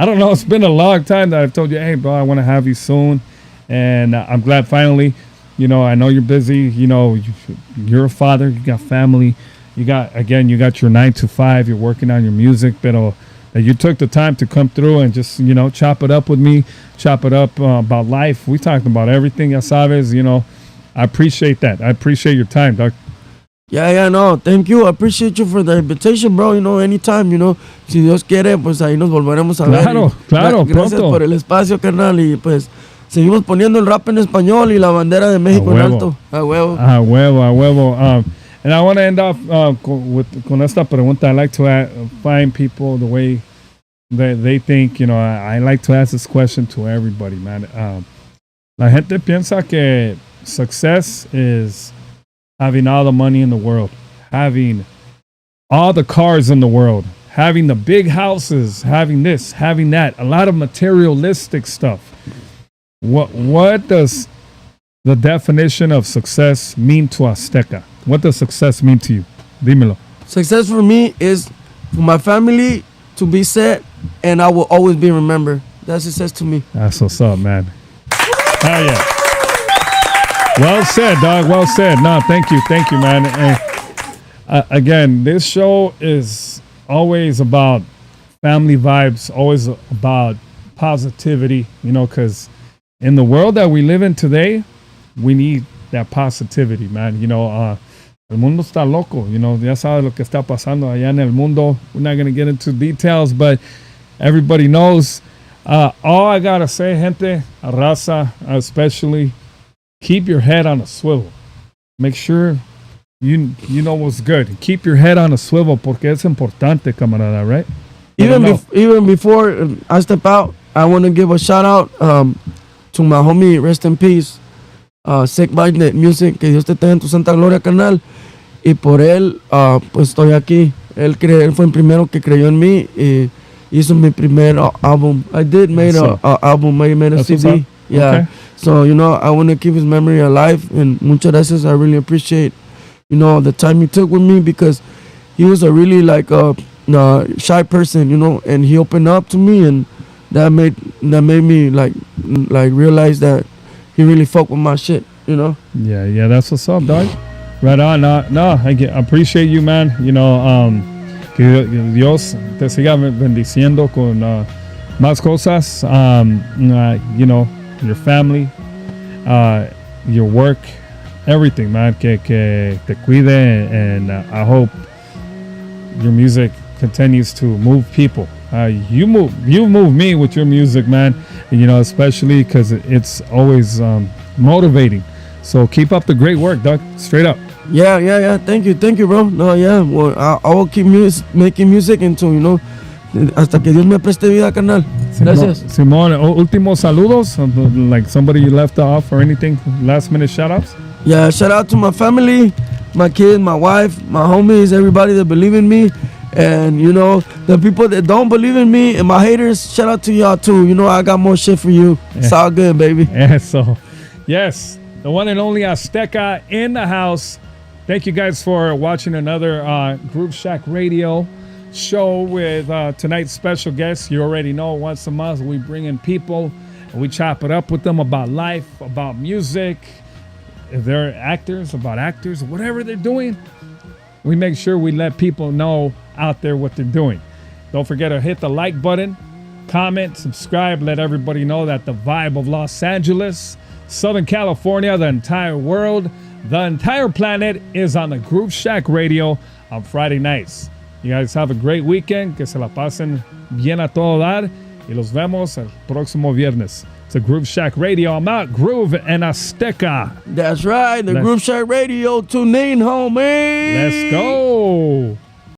don't know, it's been a long time that I've told you, hey, bro, I want to have you soon. And I'm glad finally, you know, I know you're busy. You know, you're a father. You got family. You got your 9 to 5. You're working on your music. But that you took the time to come through and just, you know, chop it up with me. Chop it up about life. We talked about everything, ya sabes. You know, I appreciate that. I appreciate your time, Doc. Yeah, no, thank you. I appreciate you for the invitation, bro. You know, anytime, you know, si Dios quiere, pues ahí nos volveremos a ver. Claro, Gracias pronto. por el espacio, carnal. Y pues seguimos poniendo el rap en español y la bandera de México en alto. A huevo. A huevo. And I want to end off con esta pregunta. I like to find people the way that they think. You know, I like to ask this question to everybody, man. La gente piensa que success is having all the money in the world, having all the cars in the world, having the big houses, having this, having that, a lot of materialistic stuff. What does the definition of success mean to Azteca? What does success mean to you? Dímelo. Success for me is for my family to be set, and I will always be remembered. That's success to me. That's what's up, man. Oh, yeah. Well said, dog. Well said. No, thank you, man. And, again, this show is always about family vibes, always about positivity, you know, because in the world that we live in today, we need that positivity, man. You know, el mundo está loco, you know, ya sabes lo que está pasando allá en el mundo. We're not going to get into details, but everybody knows. All I got to say, gente, a raza, especially, keep your head on a swivel. Make sure you know what's good. Keep your head on a swivel porque es importante, camarada, right? Even before I step out, I want to give a shout out to my homie, rest in peace, Sick Minded Music, que Dios te tenga en tu santa gloria, carnal. Y por él, pues estoy aquí. Él fue el primero que creyó en mí y hizo mi primer álbum. I did made a album, I made a CD. Yeah. Okay. So, you know, I want to keep his memory alive. And muchas gracias. I really appreciate, you know, the time he took with me because he was a really like shy person, you know, and he opened up to me, and that made me like realize that he really fucked with my shit, you know. Yeah, that's what's up, dog. Right on. No, I appreciate you, man. You know, que Dios te siga bendiciendo con más cosas. You know, your family, your work, everything, man. Que te cuide, and I hope your music continues to move people. You move me with your music, man. You know, especially because it's always motivating. So keep up the great work, Doug. Straight up. Yeah. Thank you, bro. No, yeah. Well, I will keep making music until, you know, hasta que Dios me preste vida, carnal. Gracias. Simón, últimos saludos, like somebody you left off or anything. Last minute shout outs. Yeah, shout out to my family, my kids, my wife, my homies, everybody that believe in me. And, you know, the people that don't believe in me and my haters, shout out to y'all too. You know, I got more shit for you. It's all good, baby. Yeah, so, yes, the one and only Azteca in the house. Thank you guys for watching another Groove Shack Radio show with tonight's special guest. You already know, once a month we bring in people and we chop it up with them about life, about music. If they're actors, about actors, whatever they're doing, we make sure we let people know out there what they're doing. Don't forget to hit the like button, comment, subscribe, let everybody know that the vibe of Los Angeles, Southern California, the entire world, the entire planet is on the Groove Shack Radio on Friday nights. You guys have a great weekend. Que se la pasen bien a todo dar. Y los vemos el próximo viernes. It's a Groove Shack Radio. I'm out. Groove and Azteca. That's right. The Groove Shack Radio. Tune in, homie. Let's go.